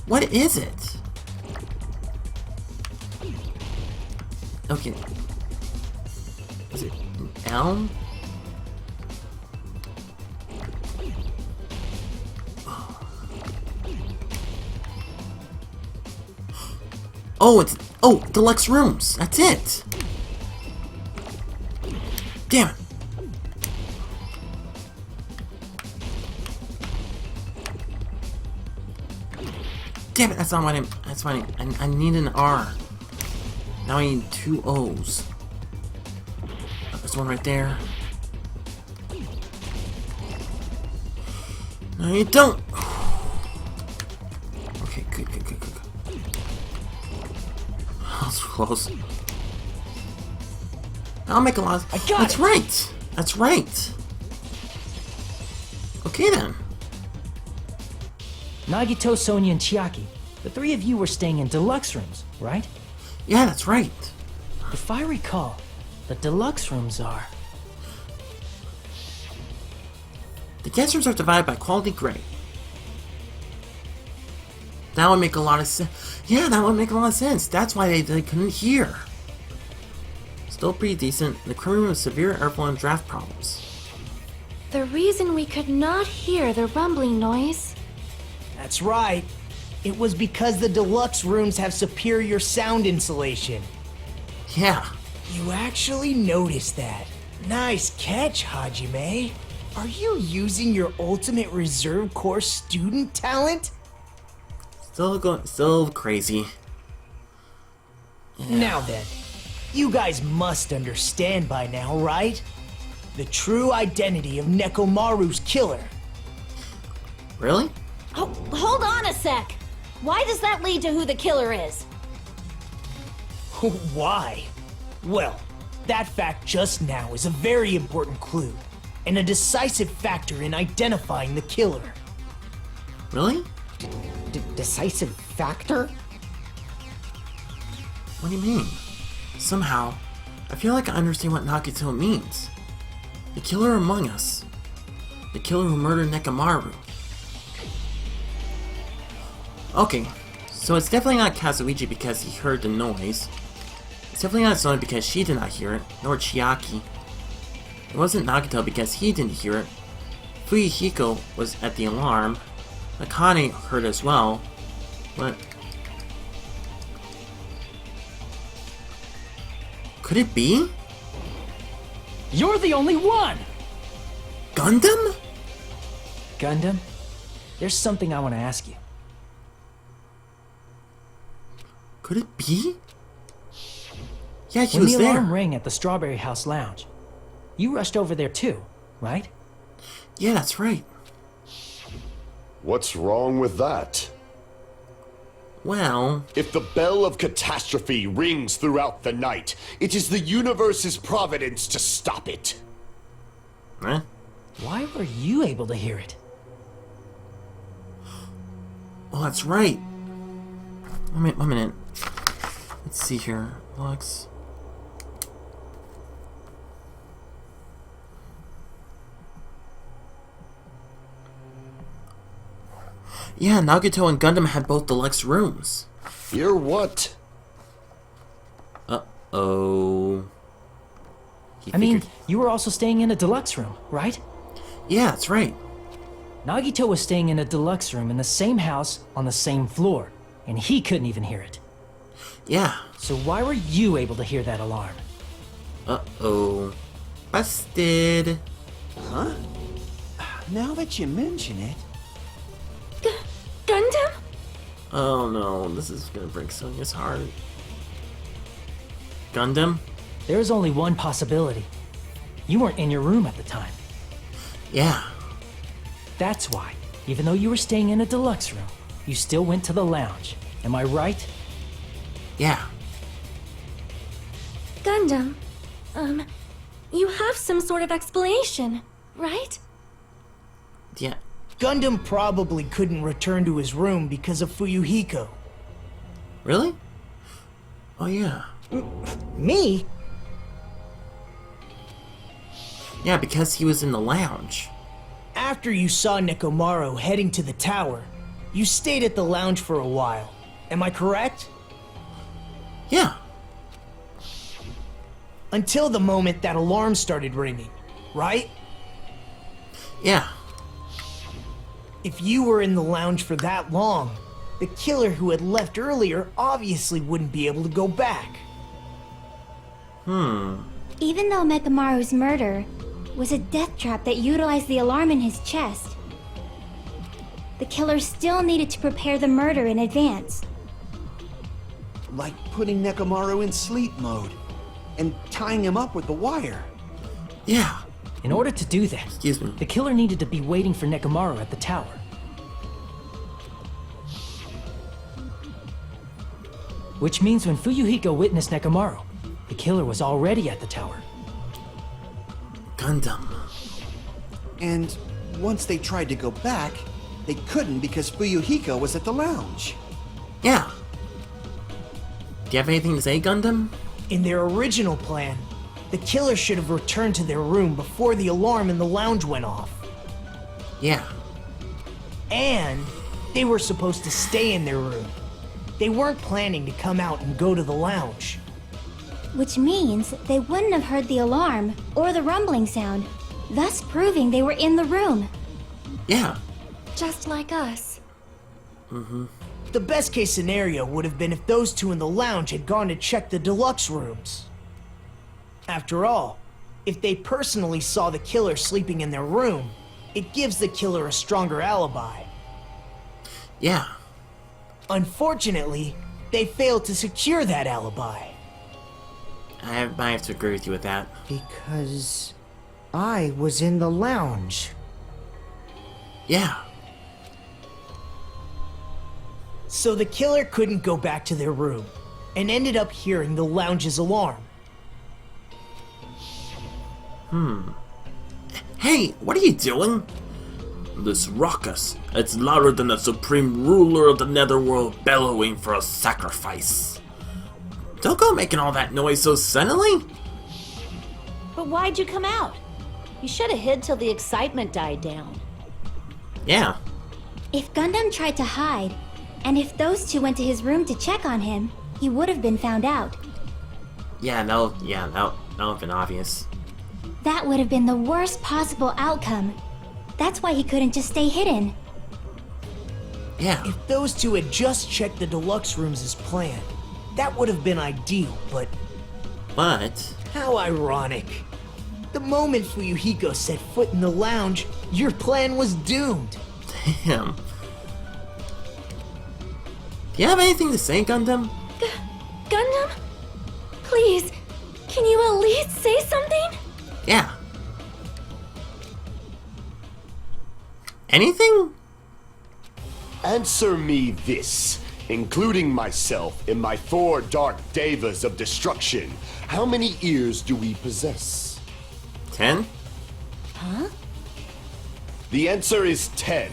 What is it? Okay. Is it an elm? Oh, it's deluxe rooms. That's it. Damn it. Damn it, that's not what that's what I need an R. Now I need 2 O's. There's one right there. No, you don't. Okay, good. That was close. I'll make a lot of... That's right! That's right! Okay then. Nagito, Sonia, and Chiaki, the 3 of you were staying in deluxe rooms, right? Yeah, that's right. If I recall, the deluxe rooms are... The guest rooms are divided by quality grade. That would make a lot of sense. Yeah, that would make a lot of sense. That's why they couldn't hear. Still pretty decent. The crew room has severe airflow and draft problems. The reason we could not hear the rumbling noise... That's right. It was because the deluxe rooms have superior sound insulation. Yeah. You actually noticed that. Nice catch, Hajime. Are you using your ultimate reserve corps student talent? Still crazy. Yeah. Now then, you guys must understand by now, right? The true identity of Nekomaru's killer. Really? Oh, hold on a sec. Why does that lead to who the killer is? Why? Well, that fact just now is a very important clue, and a decisive factor in identifying the killer. Really? Decisive factor? What do you mean? Somehow, I feel like I understand what Nagito means. The killer among us. The killer who murdered Nekomaru. Okay, so it's definitely not Kazuichi because he heard the noise. It's definitely not Sonia because she did not hear it, nor Chiaki. It wasn't Nagito because he didn't hear it. Fuyuhiko was at the alarm. Akane heard as well. But... could it be? You're the only one! Gundam? Gundam, there's something I want to ask you. Could it be? Yeah, he When was the there. alarm rang at the Strawberry House Lounge, you rushed over there too, right? Yeah, that's right. What's wrong with that? Well... If the bell of catastrophe rings throughout the night, it is the universe's providence to stop it. Eh? Why were you able to hear it? Oh, that's right. One minute. Let's see here. Lux. Yeah, Nagito and Gundam had both deluxe rooms. Hear what? Uh-oh. I mean, you were also staying in a deluxe room, right? Yeah, that's right. Nagito was staying in a deluxe room in the same house on the same floor, and he couldn't even hear it. Yeah. So why were you able to hear that alarm? Uh-oh. Busted. Huh? Now that you mention it... Gundam? Oh no, this is gonna break Sonia's heart. Gundam? There is only one possibility. You weren't in your room at the time. Yeah. That's why, even though you were staying in a deluxe room, you still went to the lounge. Am I right? Yeah. Gundam, you have some sort of explanation, right? Yeah. Gundam probably couldn't return to his room because of Fuyuhiko. Really? Oh, yeah. Me? Yeah, because he was in the lounge. After you saw Nekomaru heading to the tower, you stayed at the lounge for a while. Am I correct? Yeah. Until the moment that alarm started ringing, right? Yeah. If you were in the lounge for that long, the killer who had left earlier obviously wouldn't be able to go back. Even though Nekomaru's murder was a death trap that utilized the alarm in his chest, the killer still needed to prepare the murder in advance. Like putting Nekomaru in sleep mode and tying him up with the wire. Yeah. In order to do that, Excuse me. the killer needed to be waiting for Nekomaru at the tower. Which means when Fuyuhiko witnessed Nekomaru, the killer was already at the tower. Gundam. And once they tried to go back, they couldn't because Fuyuhiko was at the lounge. Yeah. Do you have anything to say, Gundam? In their original plan, the killer should have returned to their room before the alarm in the lounge went off. Yeah. And they were supposed to stay in their room. They weren't planning to come out and go to the lounge. Which means they wouldn't have heard the alarm or the rumbling sound, thus proving they were in the room. Yeah. Just like us. The best case scenario would have been if those two in the lounge had gone to check the deluxe rooms. After all, if they personally saw the killer sleeping in their room, it gives the killer a stronger alibi. Yeah. Unfortunately, they failed to secure that alibi. I might have to agree with you with that. Because I was in the lounge. Yeah. So the killer couldn't go back to their room, and ended up hearing the lounge's alarm. Hey, what are you doing? This ruckus. It's louder than the supreme ruler of the netherworld bellowing for a sacrifice. Don't go making all that noise so suddenly. But why'd you come out? You should have hid till the excitement died down. Yeah. If Gundam tried to hide, and if those two went to his room to check on him, he would have been found out. Yeah, that would have been obvious. That would have been the worst possible outcome. That's why he couldn't just stay hidden. Yeah. If those two had just checked the deluxe rooms as planned, that would have been ideal, but But how ironic. The moment Fuyuhiko set foot in the lounge, your plan was doomed. damn. Do you have anything to say, Gundam? Gundam? Please, can you at least say something? Yeah. Anything? Answer me this, including myself in my 4 dark devas of destruction. How many ears do we possess? 10? The answer is 10.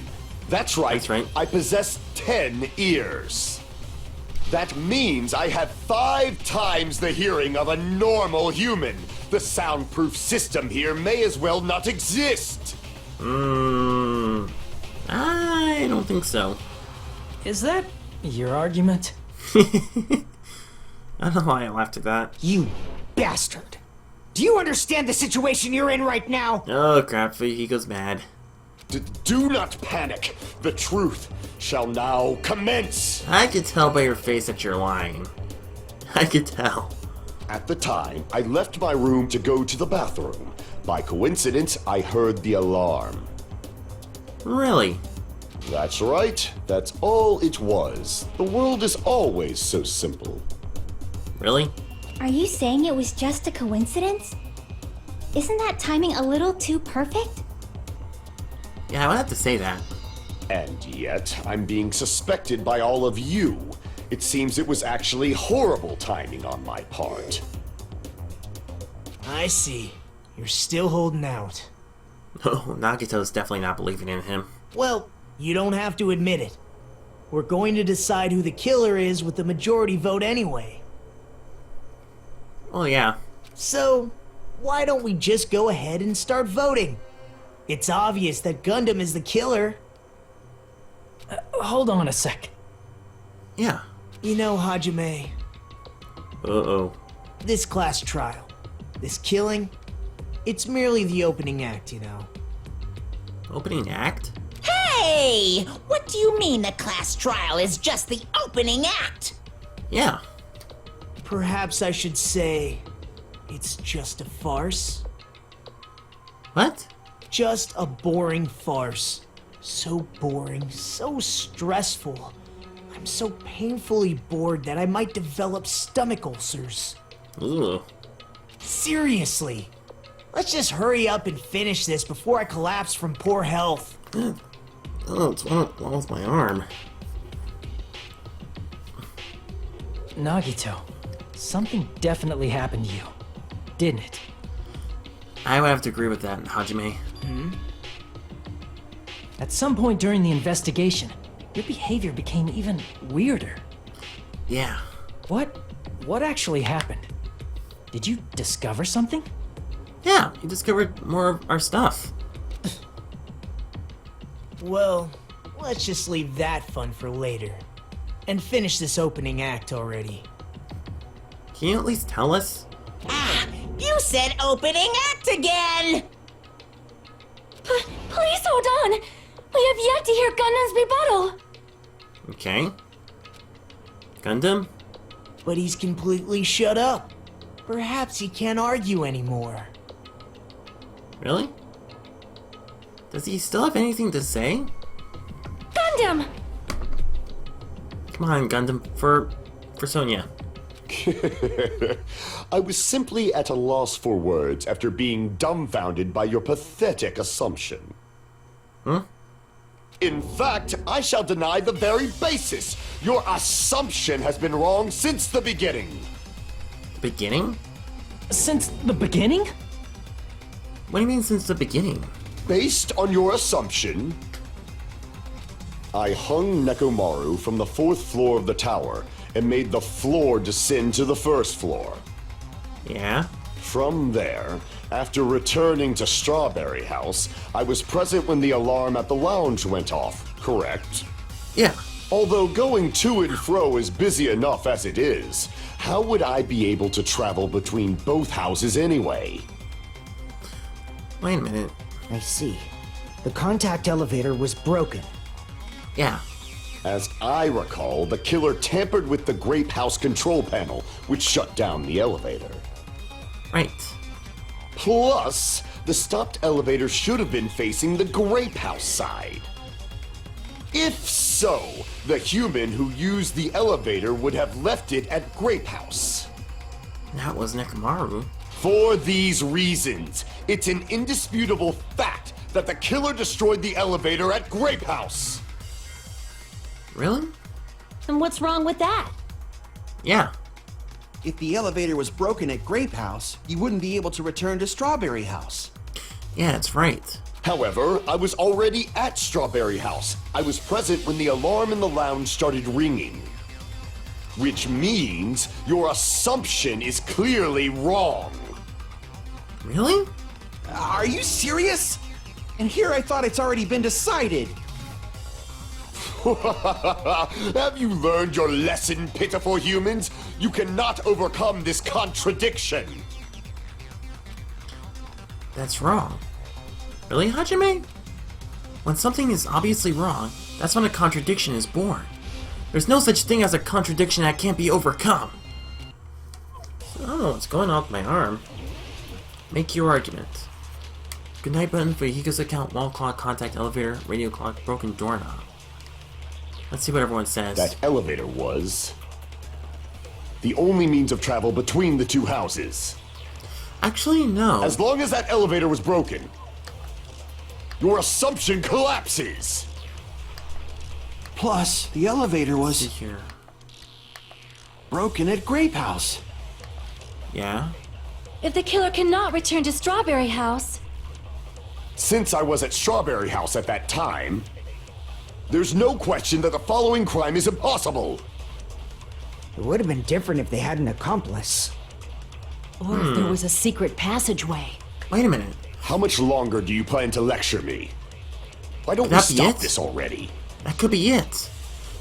That's right. That's right. I possess 10 ears. That means I have 5 times the hearing of a normal human. The soundproof system here may as well not exist. I don't think so. Is that your argument? I don't know why I laughed at that. You bastard! Do you understand the situation you're in right now? Oh crap, he goes mad. Do not panic. The truth shall now commence. I could tell by your face that you're lying. I could tell. At the time, I left my room to go to the bathroom. By coincidence, I heard the alarm. Really? That's right. That's all it was. The world is always so simple. Really? Are you saying it was just a coincidence? Isn't that timing a little too perfect? Yeah, I would have to say that. And yet, I'm being suspected by all of you. It seems it was actually horrible timing on my part. I see. You're still holding out. Oh, Nagito's definitely not believing in him. Well, you don't have to admit it. We're going to decide who the killer is with the majority vote anyway. Oh yeah. So, why don't we just go ahead and start voting? It's obvious that Gundam is the killer. Hold on a sec. Yeah. You know, Hajime, Uh-oh. this class trial, this killing, it's merely the opening act, you know. Opening act? Hey! What do you mean the class trial is just the opening act? Yeah. Perhaps I should say, it's just a farce. What? Just a boring farce. So boring, so stressful. I'm so painfully bored that I might develop stomach ulcers. Ooh. Seriously. Let's just hurry up and finish this before I collapse from poor health. Oh, it's wrong with my arm. Nagito, something definitely happened to you, didn't it? I would have to agree with that, Hajime. At some point during the investigation, your behavior became even weirder. Yeah. What actually happened? Did you discover something? Yeah, you discovered more of our stuff. Well, let's just leave that fun for later. And finish this opening act already. Can you at least tell us? Ah, you said opening act again! Please hold on! We have yet to hear Gundam's rebuttal! Okay. Gundam? But he's completely shut up. Perhaps he can't argue anymore. Really? Does he still have anything to say? Gundam! Come on, Gundam, for Sonia. I was simply at a loss for words after being dumbfounded by your pathetic assumption. Huh? In fact, I shall deny the very basis. Your assumption has been wrong since the beginning. Beginning? Since the beginning? What do you mean since the beginning? Based on your assumption, I hung Nekomaru from the 4th floor of the tower and made the floor descend to the 1st floor. Yeah? From there, after returning to Strawberry House, I was present when the alarm at the lounge went off, correct? Yeah. Although going to and fro is busy enough as it is, how would I be able to travel between both houses anyway? Wait a minute. I see. The contact elevator was broken. Yeah. As I recall, the killer tampered with the Grape House control panel, which shut down the elevator. Right. Plus, the stopped elevator should have been facing the Grape House side. If so, the human who used the elevator would have left it at Grape House. That was Nekomaru. For these reasons, it's an indisputable fact that the killer destroyed the elevator at Grape House. Really? And what's wrong with that? Yeah. If the elevator was broken at Grape House, you wouldn't be able to return to Strawberry House. Yeah, that's right. However, I was already at Strawberry House. I was present when the alarm in the lounge started ringing. Which means your assumption is clearly wrong. Really? Are you serious? And here I thought it's already been decided. Have you learned your lesson, pitiful humans? You cannot overcome this contradiction. That's wrong. Really, Hajime? When something is obviously wrong, that's when a contradiction is born. There's no such thing as a contradiction that can't be overcome. I don't know what's going on with my arm. Make your argument. Goodnight button for Hiko's account, wall clock, contact elevator, radio clock, broken doorknob. Let's see what everyone says. That elevator was the only means of travel between the two houses. Actually, no. As long as that elevator was broken, your assumption collapses. Plus, the elevator Let's see was here. broken at Grape House. Yeah? If the killer cannot return to Strawberry House, Since I was at Strawberry House at that time, there's no question that the following crime is impossible. It would have been different if they had an accomplice. Or if there was a secret passageway. Wait a minute. How much longer do you plan to lecture me? Why don't we Could that be stop it? this already? That could be it.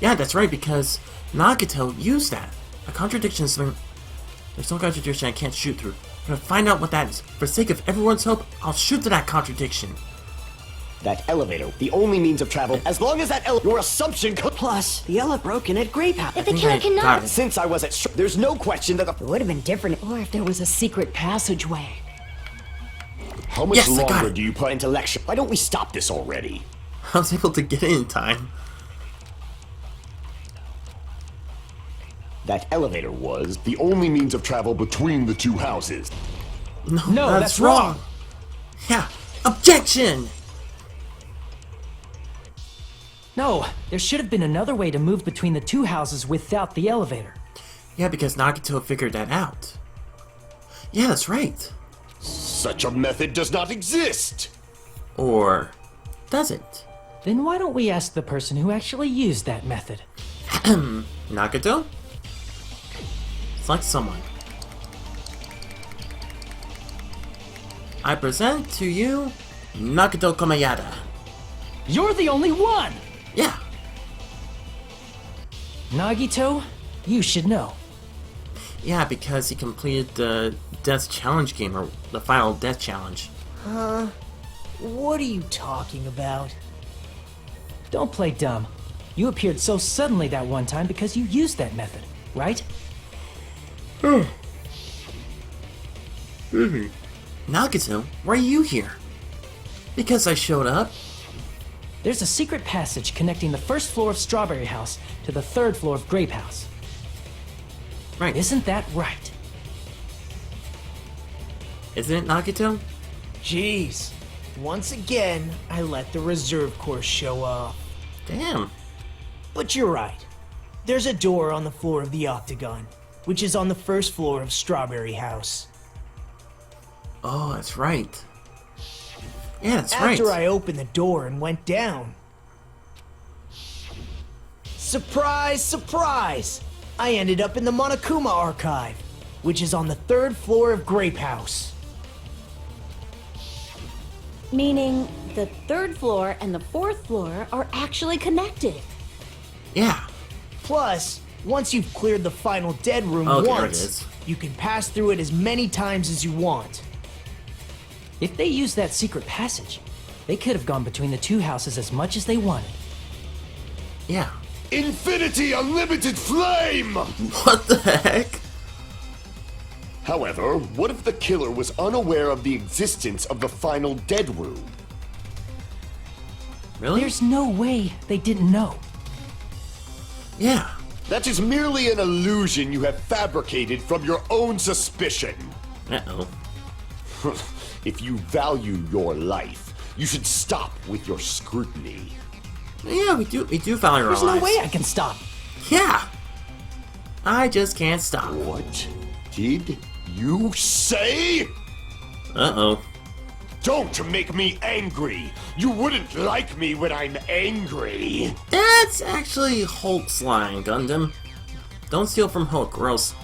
Yeah, that's right, because Nagato used that. A contradiction is something... There's no contradiction I can't shoot through. I'm gonna find out what that is. For the sake of everyone's hope, I'll shoot to that contradiction. That elevator, the only means of travel, as long as that your assumption Plus, the ele broken at Grape House. if the think killer I got cannot... it. Since I was at there's no question that the It would have been different. Or if there was a secret passageway. How much Yes, I got longer it. do you plan to lecture? Why don't we stop this already? I was able to get in time. That elevator was the only means of travel between the two houses. No, that's wrong. Yeah, objection! No, there should have been another way to move between the two houses without the elevator. Yeah, because Nagato figured that out. Yeah, that's right. Such a method does not exist! Or does it? Then why don't we ask the person who actually used that method? Nagato? Select someone. I present to you Nagato Komayada. You're the only one! Yeah, Nagito, you should know. yeah, because he completed the Death Challenge game, or the final Death Challenge. What are you talking about? Don't play dumb. You appeared so suddenly that one time because you used that method, right? Nagato, why are you here? Because I showed up. There's a secret passage connecting the first floor of Strawberry House to the third floor of Grape House. Right, Isn't that right? isn't it, Nagato? Jeez. Once again, I let the reserve course show off. Damn. But you're right. There's a door on the floor of the Octagon, which is on the first floor of Strawberry House. Oh, that's right. Yeah, that's right. After I opened the door and went down. Surprise, surprise! I ended up in the Monokuma Archive, which is on the third floor of Grape House. Meaning the third floor and the fourth floor are actually connected. Yeah. Plus, once you've cleared the final dead room Oh, there it once, is. you can pass through it as many times as you want. If they used that secret passage, they could have gone between the two houses as much as they wanted. Yeah. Infinity Unlimited Flame! What the heck? However, what if the killer was unaware of the existence of the final dead room? Really? There's no way they didn't know. Yeah. That is merely an illusion you have fabricated from your own suspicion. Uh-oh. If you value your life, you should stop with your scrutiny. Yeah, we do value our There's no lives. way I can stop. Yeah. I just can't stop. What did you say? Uh-oh. Don't make me angry. You wouldn't like me when I'm angry. That's actually Hulk's line, Gundam. Don't steal from Hulk, or else...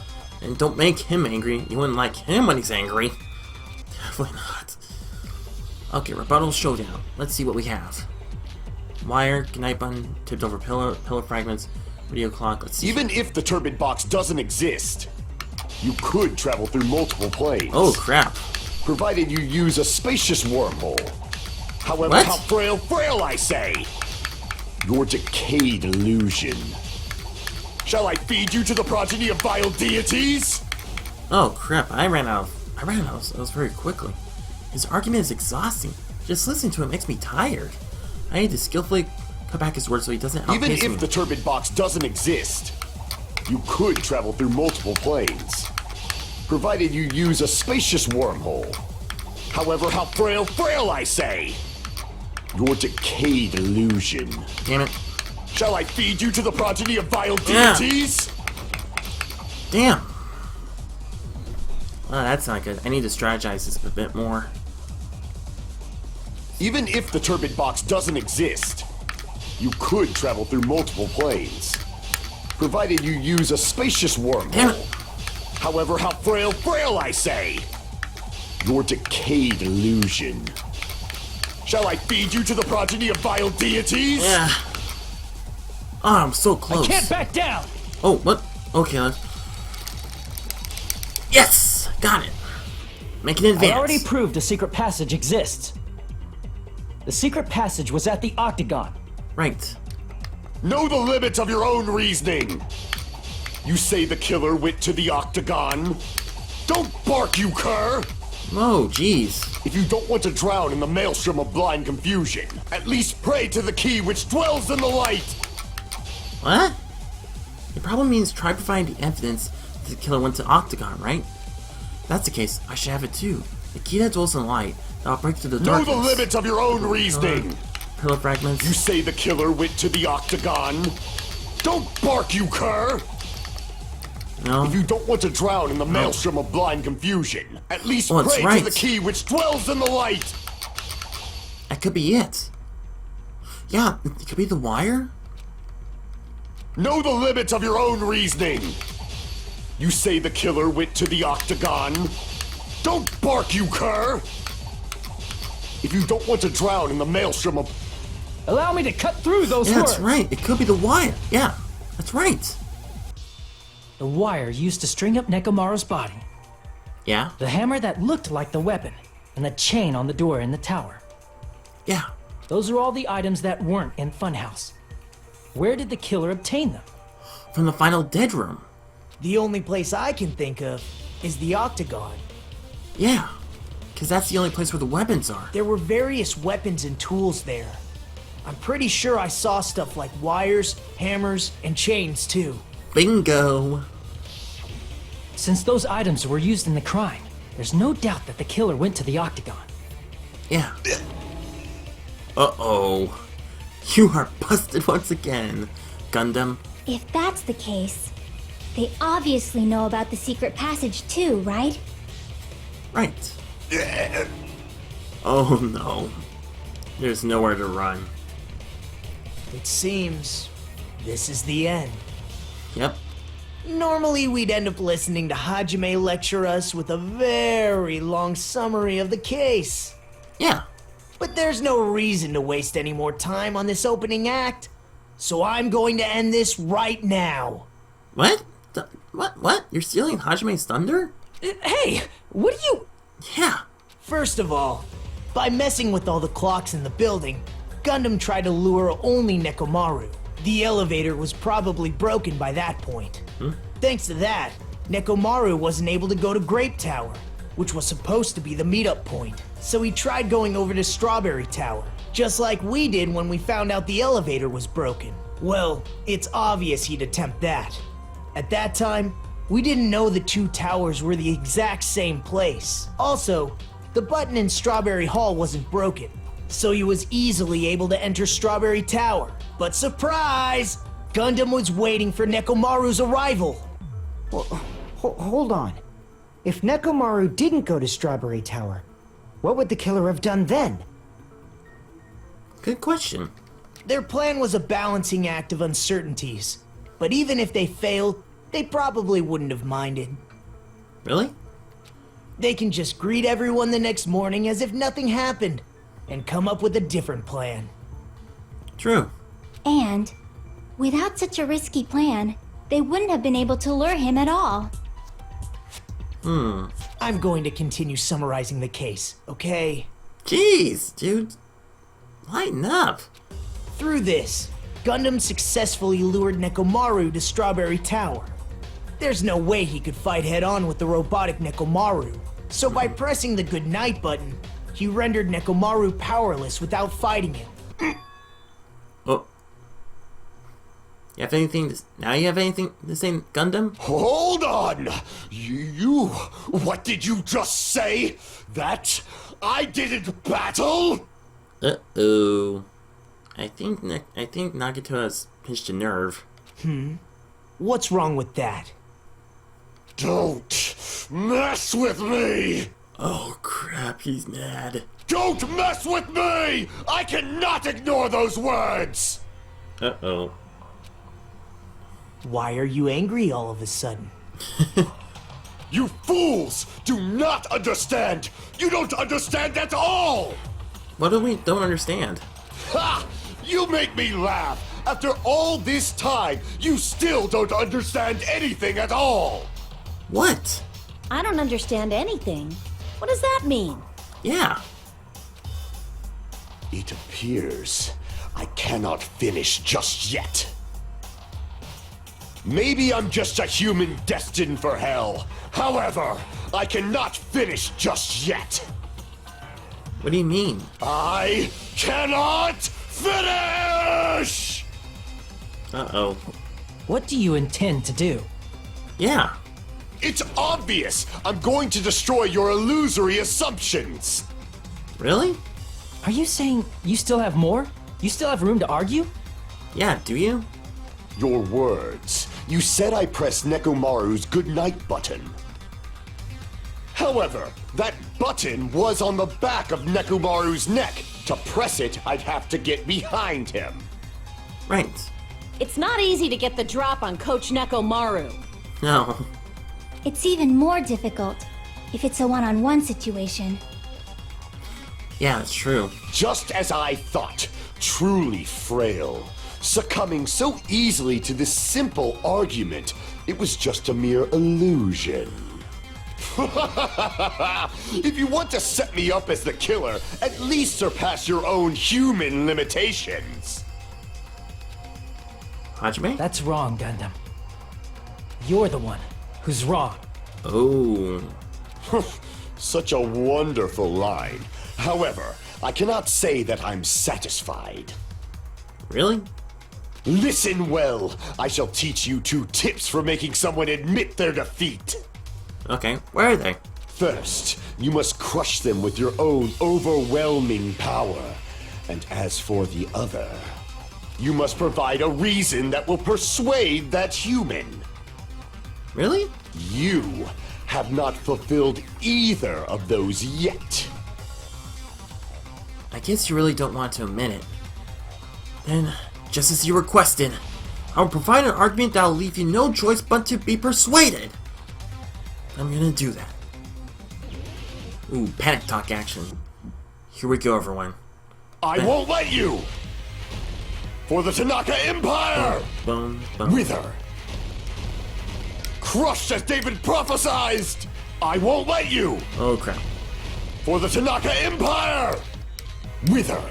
And don't make him angry. You wouldn't like him when he's angry. Definitely not. Okay, rebuttal showdown. Let's see what we have. Wire, ignite button, tipped over pillar fragments, radio clock. Let's see. Even if the turbid box doesn't exist, you could travel through multiple planes. Oh, crap. Provided you use a spacious wormhole. However, What? how frail I say! Your decayed illusion. Shall I feed you to the progeny of vile deities? Oh, crap. I ran out of those very quickly. His argument is exhausting. Just listening to it makes me tired. I need to skillfully cut back his words so he doesn't outpace Even me. if the turbid box doesn't exist, you could travel through multiple planes. Provided you use a spacious wormhole. However, how frail I say! Your decayed illusion. Damn it. Shall I feed you to the progeny of vile Yeah. deities? Damn. Oh, that's not good. I need to strategize this a bit more. Even if the turbid box doesn't exist, you could travel through multiple planes, provided you use a spacious wormhole. However, how frail I say! Your decayed illusion. Shall I feed you to the progeny of vile deities? Yeah. Oh, I'm so close. I can't back down! Oh, what? Okay, let's... Yes! Got it. Make an advance. I already proved a secret passage exists. The secret passage was at the Octagon. Right. Know the limits of your own reasoning. You say the killer went to the Octagon. Don't bark, you cur! Oh, jeez. If you don't want to drown in the maelstrom of blind confusion, at least pray to the key which dwells in the light! What? It probably means try providing the evidence that the killer went to Octagon, right? If that's the case, I should have it too. The key that dwells in light, that'll break through the darkness. Know the limits of your own reasoning! Pillar fragments. You say the killer went to the Octagon. Don't bark, you cur! No. If you don't want to drown in the maelstrom of blind confusion, at least Oh, it's pray right. to the key which dwells in the light! That could be it. Yeah, it could be the wire? Know the limits of your own reasoning! You say the killer went to the Octagon. Don't bark, you cur! If you don't want to drown in the maelstrom of... Allow me to cut through those Yeah, words! that's right. It could be the wire. Yeah, that's right. The wire used to string up Nekomaru's body. Yeah? The hammer that looked like the weapon. And the chain on the door in the tower. Yeah. Those are all the items that weren't in Funhouse. Where did the killer obtain them? From the final dead room. The only place I can think of is the Octagon. Yeah. Because that's the only place where the weapons are. There were various weapons and tools there. I'm pretty sure I saw stuff like wires, hammers, and chains too. Bingo. Since those items were used in the crime, there's no doubt that the killer went to the Octagon. Yeah. Uh-oh. You are busted once again, Gundam. If that's the case, they obviously know about the secret passage too, right? Right. Oh no. There's nowhere to run. It seems this is the end. Yep. Normally, we'd end up listening to Hajime lecture us with a very long summary of the case. Yeah. But there's no reason to waste any more time on this opening act, so I'm going to end this right now. What? What? You're stealing Hajime's thunder? Hey, what are you... Yeah. First of all, by messing with all the clocks in the building, Gundam tried to lure only Nekomaru. The elevator was probably broken by that point. Thanks to that, Nekomaru wasn't able to go to Grape Tower, which was supposed to be the meetup point. So he tried going over to Strawberry Tower, just like we did when we found out the elevator was broken. Well, it's obvious he'd attempt that. At that time, we didn't know the two towers were the exact same place. Also, the button in Strawberry Hall wasn't broken, so he was easily able to enter Strawberry Tower. But surprise! Gundam was waiting for Nekomaru's arrival. Well, hold on. If Nekomaru didn't go to Strawberry Tower, what would the killer have done then? Good question. Their plan was a balancing act of uncertainties, but even if they failed, they probably wouldn't have minded. Really? They can just greet everyone the next morning as if nothing happened, and come up with a different plan. True. And, without such a risky plan, they wouldn't have been able to lure him at all. I'm going to continue summarizing the case, okay? Jeez, dude. Lighten up. Through this, Gundam successfully lured Nekomaru to Strawberry Tower. There's no way he could fight head-on with the robotic Nekomaru, so by pressing the goodnight button, he rendered Nekomaru powerless without fighting him. Oh. You have anything now you have anything to say, Gundam? Hold on! You... What did you just say? That I didn't battle? Uh-oh. I think Nagito has pinched a nerve. What's wrong with that? Don't mess with me! Oh crap, he's mad. Don't mess with me! I cannot ignore those words! Uh-oh. Why are you angry all of a sudden? You fools do not understand! You don't understand at all! What do we don't understand? Ha! You make me laugh! After all this time, you still don't understand anything at all! What? I don't understand anything. What does that mean? Yeah. It appears I cannot finish just yet. Maybe I'm just a human destined for hell. However, I cannot finish just yet. What do you mean? I cannot finish! Uh-oh. What do you intend to do? Yeah. It's obvious! I'm going to destroy your illusory assumptions! Really? Are you saying you still have more? You still have room to argue? Yeah, do you? Your words. You said I pressed Nekomaru's goodnight button. However, that button was on the back of Nekomaru's neck. To press it, I'd have to get behind him. Right. It's not easy to get the drop on Coach Nekomaru. No. It's even more difficult if it's a one-on-one situation. Yeah, that's true. Just as I thought, truly frail. Succumbing so easily to this simple argument, it was just a mere illusion. If you want to set me up as the killer, at least surpass your own human limitations. Hajime? That's wrong, Gundam. You're the one who's wrong. Oh. Such a wonderful line. However, I cannot say that I'm satisfied. Really? Listen well. I shall teach you 2 tips for making someone admit their defeat. Okay, where are they? First, you must crush them with your own overwhelming power. And as for the other, you must provide a reason that will persuade that human. Really? You have not fulfilled either of those yet. I guess you really don't want to admit it. Then, just as you requested, I will provide an argument that will leave you no choice but to be persuaded. I'm gonna do that. Ooh, panic talk action. Here we go, everyone. I won't let you! For the Tanaka Empire! Boom, boom. Wither! Crushed as David prophesied! I won't let you! Oh crap. For the Tanaka Empire! Wither!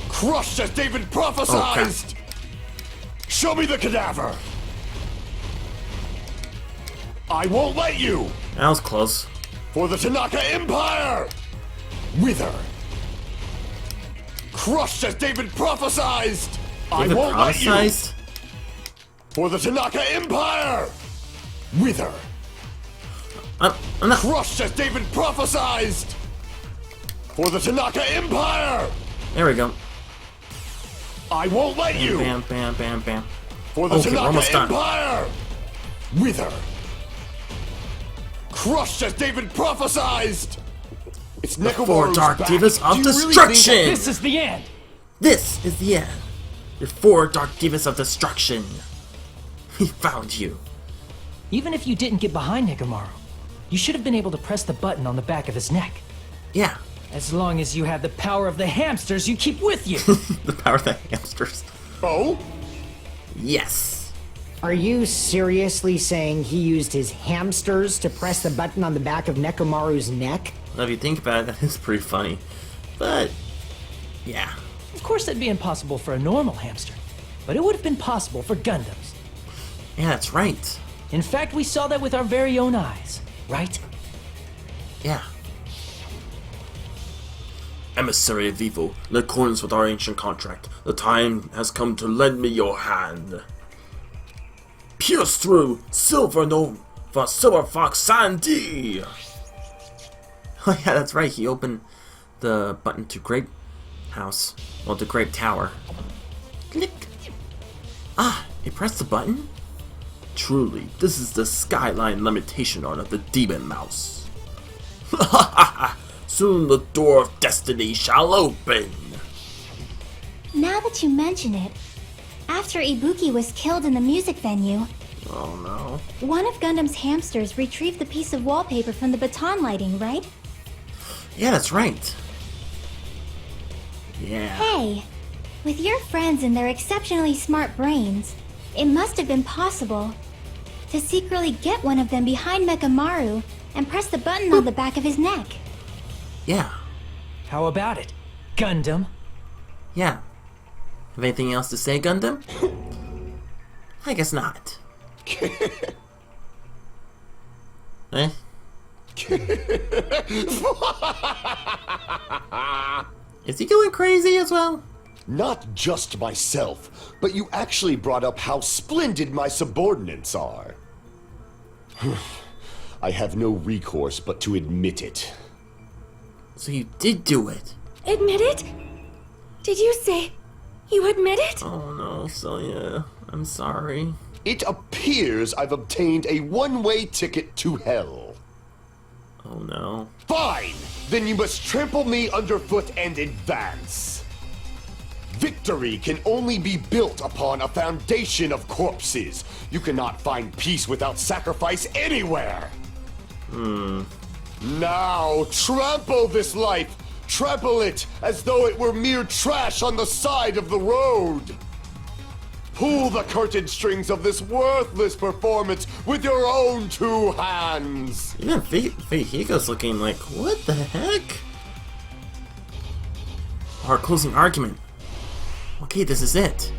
Crushed as David prophesied! Show me the cadaver! I won't let you! That was close. For the Tanaka Empire! Wither! Crushed as David prophesied! I David won't let you! prophesized? For the Tanaka Empire! Wither! I'm not. Crushed as David prophesied! For the Tanaka Empire! There we go. I won't let you! Bam, bam, bam, bam. For the Okay, we're Tanaka almost done. Empire! Wither! Crushed as David prophesied! It's The 4 Nekomaru's Dark back. Divas of Do you really Destruction! think This is the end! This is the end. Your 4 Dark Divas of Destruction. He found you. Even if you didn't get behind Nekomaru, you should have been able to press the button on the back of his neck. Yeah. As long as you have the power of the hamsters you keep with you. The power of the hamsters. Oh? Yes. Are you seriously saying he used his hamsters to press the button on the back of Nekomaru's neck? Well, if you think about it, that is pretty funny. But, yeah. Of course that'd be impossible for a normal hamster, but it would have been possible for Gundams. Yeah, that's right. In fact, we saw that with our very own eyes, right? Yeah. Emissary of Evil, in accordance with our ancient contract, the time has come to lend me your hand. Pierce through Silver Nova Silver Fox Sandy! Oh yeah, that's right, he opened the button to Grape House. Well, to Grape Tower. Click! Ah, he pressed the button? Truly, this is the skyline limitation art of the demon mouse. Soon the door of destiny shall open. Now that you mention it, after Ibuki was killed in the music venue, Oh no. one of Gundam's hamsters retrieved the piece of wallpaper from the baton lighting, right? Yeah, that's right. Yeah. Hey, with your friends and their exceptionally smart brains, it must have been possible to secretly get one of them behind Nekomaru and press the button on the back of his neck. Yeah. How about it, Gundam? Yeah. Have anything else to say, Gundam? I guess not. Eh? Is he going crazy as well? Not just myself, but you actually brought up how splendid my subordinates are. I have no recourse but to admit it. So you did do it. Admit it? Did you say you admit it? Oh no, Sonia. I'm sorry. It appears I've obtained a one-way ticket to hell. Oh no. Fine! Then you must trample me underfoot and advance. Victory can only be built upon a foundation of corpses. You cannot find peace without sacrifice anywhere. Now, trample this life. Trample it as though it were mere trash on the side of the road. Pull the curtain strings of this worthless performance with your own two hands. Even Fehiko's looking like, what the heck? Our closing argument. Okay, this is it.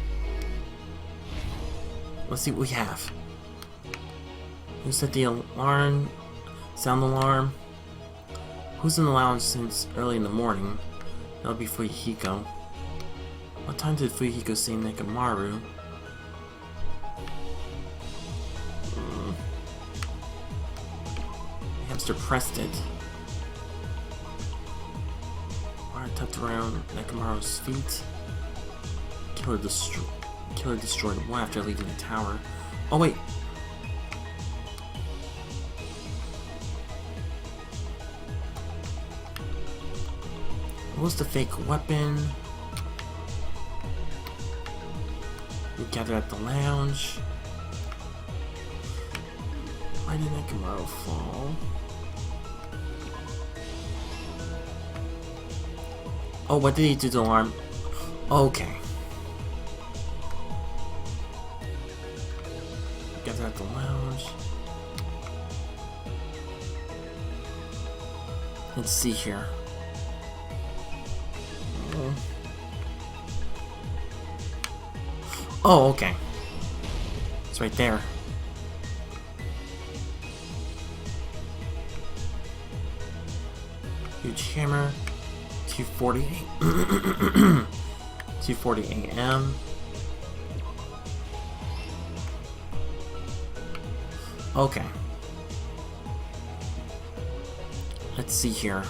Let's see what we have. Who set the alarm? Sound alarm? Who's in the lounge since early in the morning? That'll be Fehiko. What time did Fehiko see Nekomaru? Hamster pressed it. Wire tucked around Nekomaru's feet. Killer destroyed one after leaving the tower. Oh wait. What was the fake weapon? We gathered at the lounge. Why did Nekomaru fall? Oh, what did he do to the alarm? Okay. Gathered at the lounge. Let's see here. Oh, okay. It's right there. Huge hammer. 2:40. 2:40 a.m. Okay. Let's see here.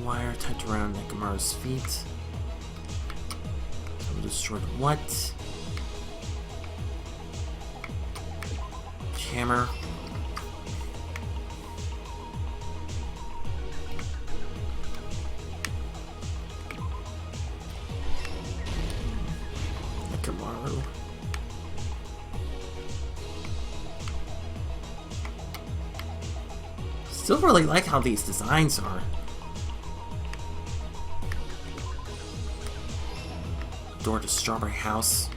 Wire tied around Nekomaru's feet. Destroyed what? Hammer. Nekomaru. Still really like how these designs are. Door to Strawberry House.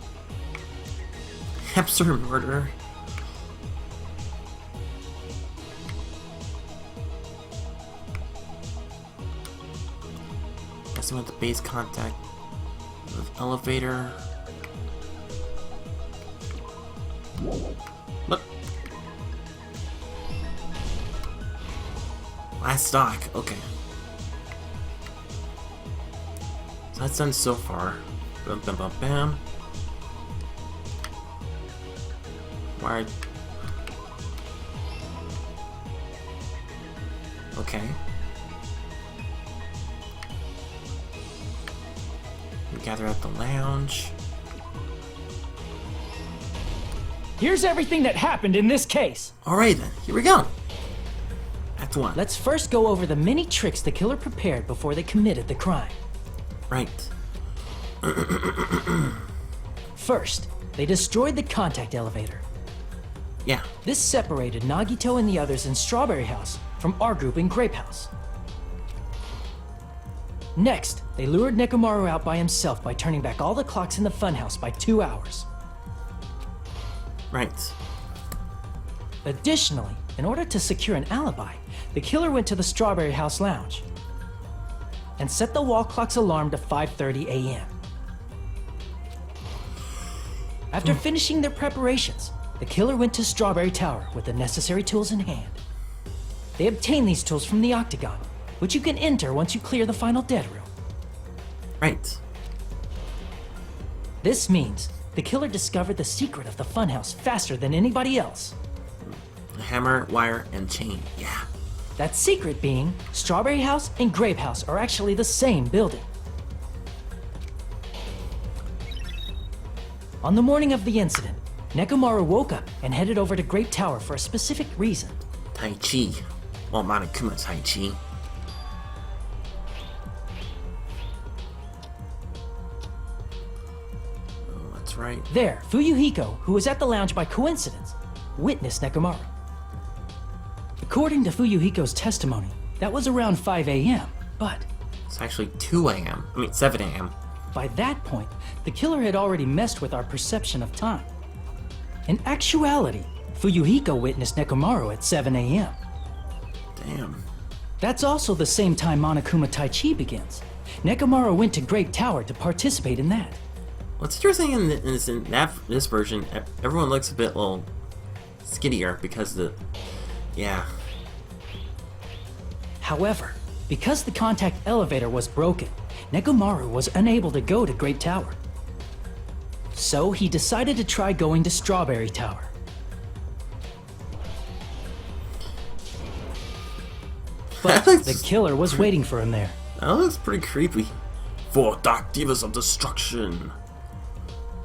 Hamster murder. Messing with the base contact with elevator. Look. Last stock. Okay. So that's done so far. Bam, bam, bam, bam. Wired. Okay. We gather at the lounge. Here's everything that happened in this case. Alright then, here we go. Act 1. Let's first go over the many tricks the killer prepared before they committed the crime. Right. First, they destroyed the contact elevator. Yeah. This separated Nagito and the others in Strawberry House from our group in Grape House. Next, they lured Nekomaru out by himself by turning back all the clocks in the Funhouse by 2 hours. Right. Additionally, in order to secure an alibi, the killer went to the Strawberry House lounge and set the wall clock's alarm to 5:30 a.m. After finishing their preparations, the killer went to Strawberry Tower with the necessary tools in hand. They obtained these tools from the Octagon, which you can enter once you clear the final dead room. Right. This means the killer discovered the secret of the Funhouse faster than anybody else. A hammer, wire, and chain. Yeah. That secret being, Strawberry House and Grape House are actually the same building. On the morning of the incident, Nekomaru woke up and headed over to Grape Tower for a specific reason. Tai Chi. Well, Monokuma Tai Chi. Oh, that's right. There, Fuyuhiko, who was at the lounge by coincidence, witnessed Nekomaru. According to Fuyuhiko's testimony, that was around 5 a.m., but It's actually 2 a.m. I mean, 7 a.m. by that point, the killer had already messed with our perception of time. In actuality, Fuyuhiko witnessed Nekomaru at 7 a.m. Damn. That's also the same time Monokuma Tai Chi begins. Nekomaru went to Grape Tower to participate in that. What's interesting in this version, everyone looks a bit little skinnier because the... Yeah. However, because the contact elevator was broken, Nekomaru was unable to go to Grape Tower. So he decided to try going to Strawberry Tower. But the killer was waiting for him there. That looks pretty creepy. 4 Dark Divas of Destruction.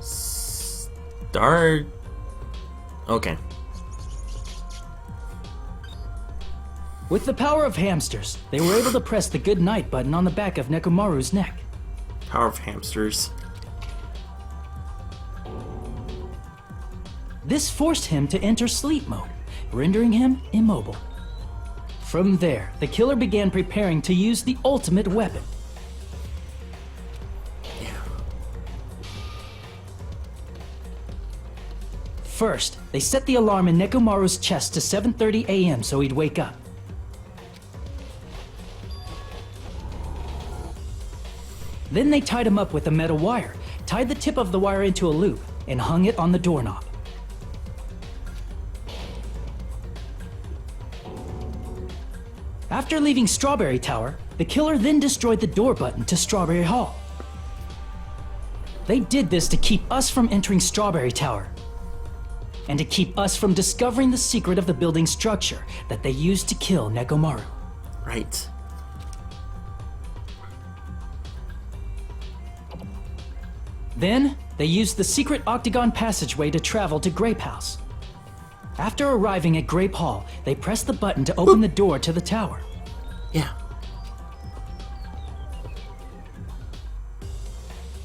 Start... Okay. With the power of hamsters, they were able to press the good night button on the back of Nekomaru's neck. Power of hamsters. This forced him to enter sleep mode, rendering him immobile. From there, the killer began preparing to use the ultimate weapon. First, they set the alarm in Nekomaru's chest to 7:30 a.m. so he'd wake up. Then they tied him up with a metal wire, tied the tip of the wire into a loop, and hung it on the doorknob. After leaving Strawberry Tower, the killer then destroyed the door button to Strawberry Hall. They did this to keep us from entering Strawberry Tower, and to keep us from discovering the secret of the building's structure that they used to kill Nekomaru. Right. Then, they used the secret octagon passageway to travel to Grape House. After arriving at Grape Hall, they pressed the button to open the door to the tower. Yeah.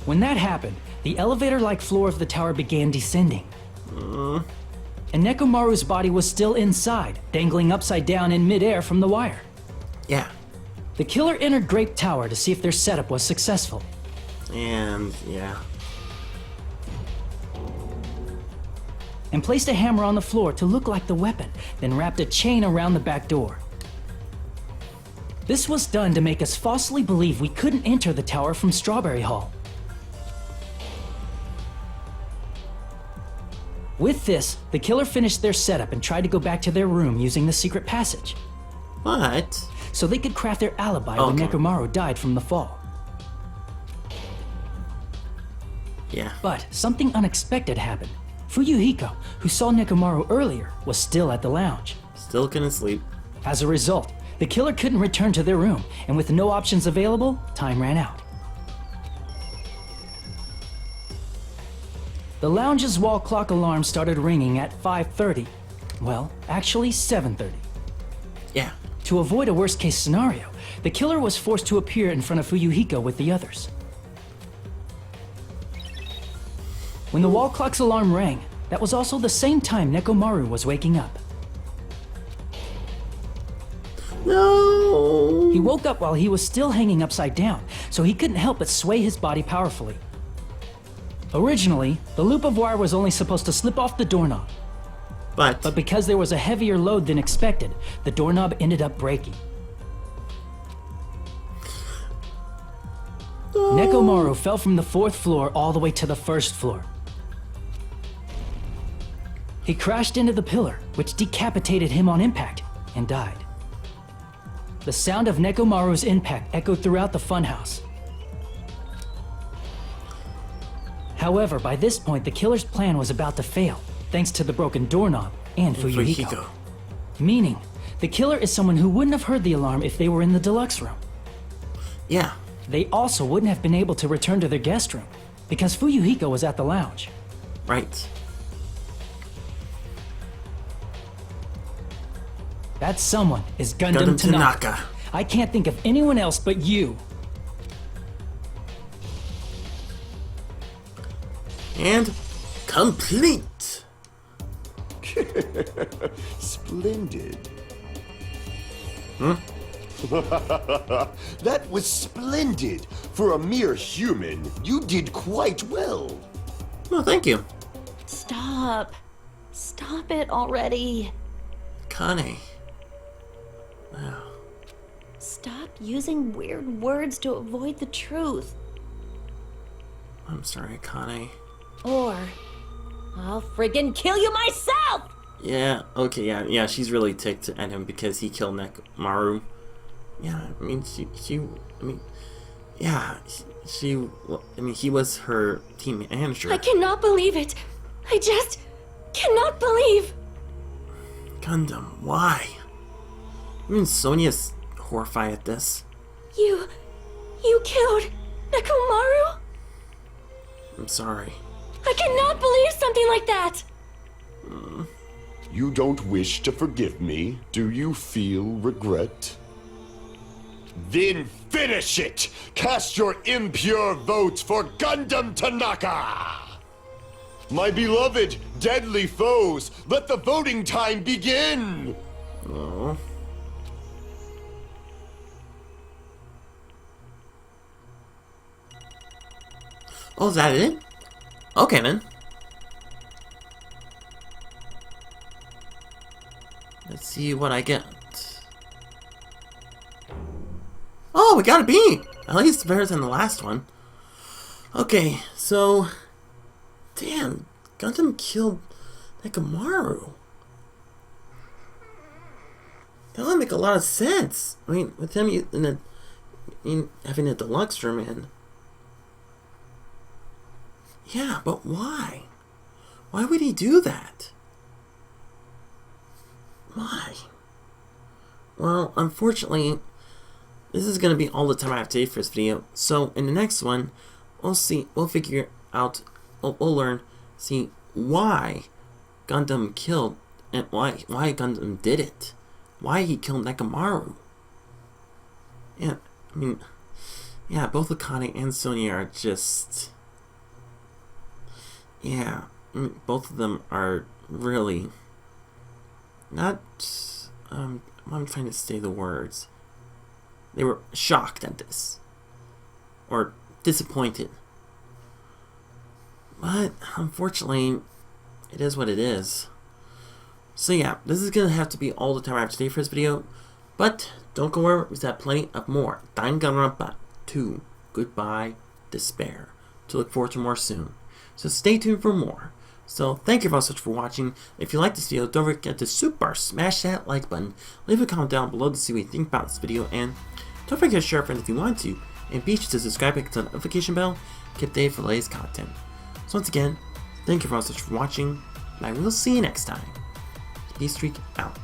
When that happened, the elevator-like floor of the tower began descending. And Nekomaru's body was still inside, dangling upside down in midair from the wire. Yeah. The killer entered Grape Tower to see if their setup was successful. And, yeah. And placed a hammer on the floor to look like the weapon, then wrapped a chain around the back door. This was done to make us falsely believe we couldn't enter the tower from Strawberry Hall. With this, the killer finished their setup and tried to go back to their room using the secret passage. What? So they could craft their alibi when Nekomaru died from the fall. Yeah. But something unexpected happened. Fuyuhiko, who saw Nekomaru earlier, was still at the lounge. Still couldn't sleep. As a result, the killer couldn't return to their room, and with no options available, time ran out. The lounge's wall clock alarm started ringing at 5:30. Well, actually 7:30. Yeah. To avoid a worst-case scenario, the killer was forced to appear in front of Fuyuhiko with the others. When the wall clock's alarm rang, that was also the same time Nekomaru was waking up. No! He woke up while he was still hanging upside down, so he couldn't help but sway his body powerfully. Originally, the loop of wire was only supposed to slip off the doorknob. But because there was a heavier load than expected, the doorknob ended up breaking. Nekomaru fell from the 4th floor all the way to the 1st floor. He crashed into the pillar, which decapitated him on impact, and died. The sound of Nekomaru's impact echoed throughout the funhouse. However, by this point, the killer's plan was about to fail, thanks to the broken doorknob and Fuyuhiko. Meaning, the killer is someone who wouldn't have heard the alarm if they were in the deluxe room. Yeah. They also wouldn't have been able to return to their guest room, because Fuyuhiko was at the lounge. Right. That someone is Gundam Tanaka. I can't think of anyone else but you. And complete. Splendid. Hmm? That was splendid. For a mere human, you did quite well. Well, thank you. Stop. Stop it already. Kane. Wow. Stop using weird words to avoid the truth. I'm sorry, Kane. Or I'll friggin' kill you myself! Yeah, okay, yeah, she's really ticked at him because he killed Nekomaru. Yeah, I mean, he was her team manager. I cannot believe it. I just cannot believe. Gundam, why? I mean, Sonia's horrified at this. You killed Nekomaru? I'm sorry. I cannot believe something like that. You don't wish to forgive me? Do you feel regret? Then finish it! Cast your impure votes for Gundam Tanaka! My beloved, deadly foes, let the voting time begin! Oh. Oh, is that it? Okay, then. Let's see what I get. Oh, we got a B! At least better than the last one. Okay, so... Damn, Gundam killed Nekomaru. That would make a lot of sense. I mean, with him having a deluxe room in. Yeah, but why? Why would he do that? Why? Well, unfortunately, this is going to be all the time I have today for this video. So, in the next one, we'll figure out, we'll learn, see why Gundam killed, and why Gundam did it. Why he killed Nekomaru. Yeah, I mean, yeah, both Akane and Sonia are just... Yeah, I mean, both of them are really not, I'm trying to say the words. They were shocked at this. Or disappointed. But, unfortunately, it is what it is. So yeah, this is going to have to be all the time I have today for this video. But, don't go worry, we have plenty of more Danganronpa 2, Goodbye Despair, to look forward to more soon. So stay tuned for more. So thank you very much for watching. If you like this video, don't forget to super smash that like button. Leave a comment down below to see what you think about this video. And don't forget to share with friends if you want to. And be sure to subscribe and click the notification bell. Keep updated for the latest content. So once again, thank you very much for watching. And I will see you next time. Speedstreak out.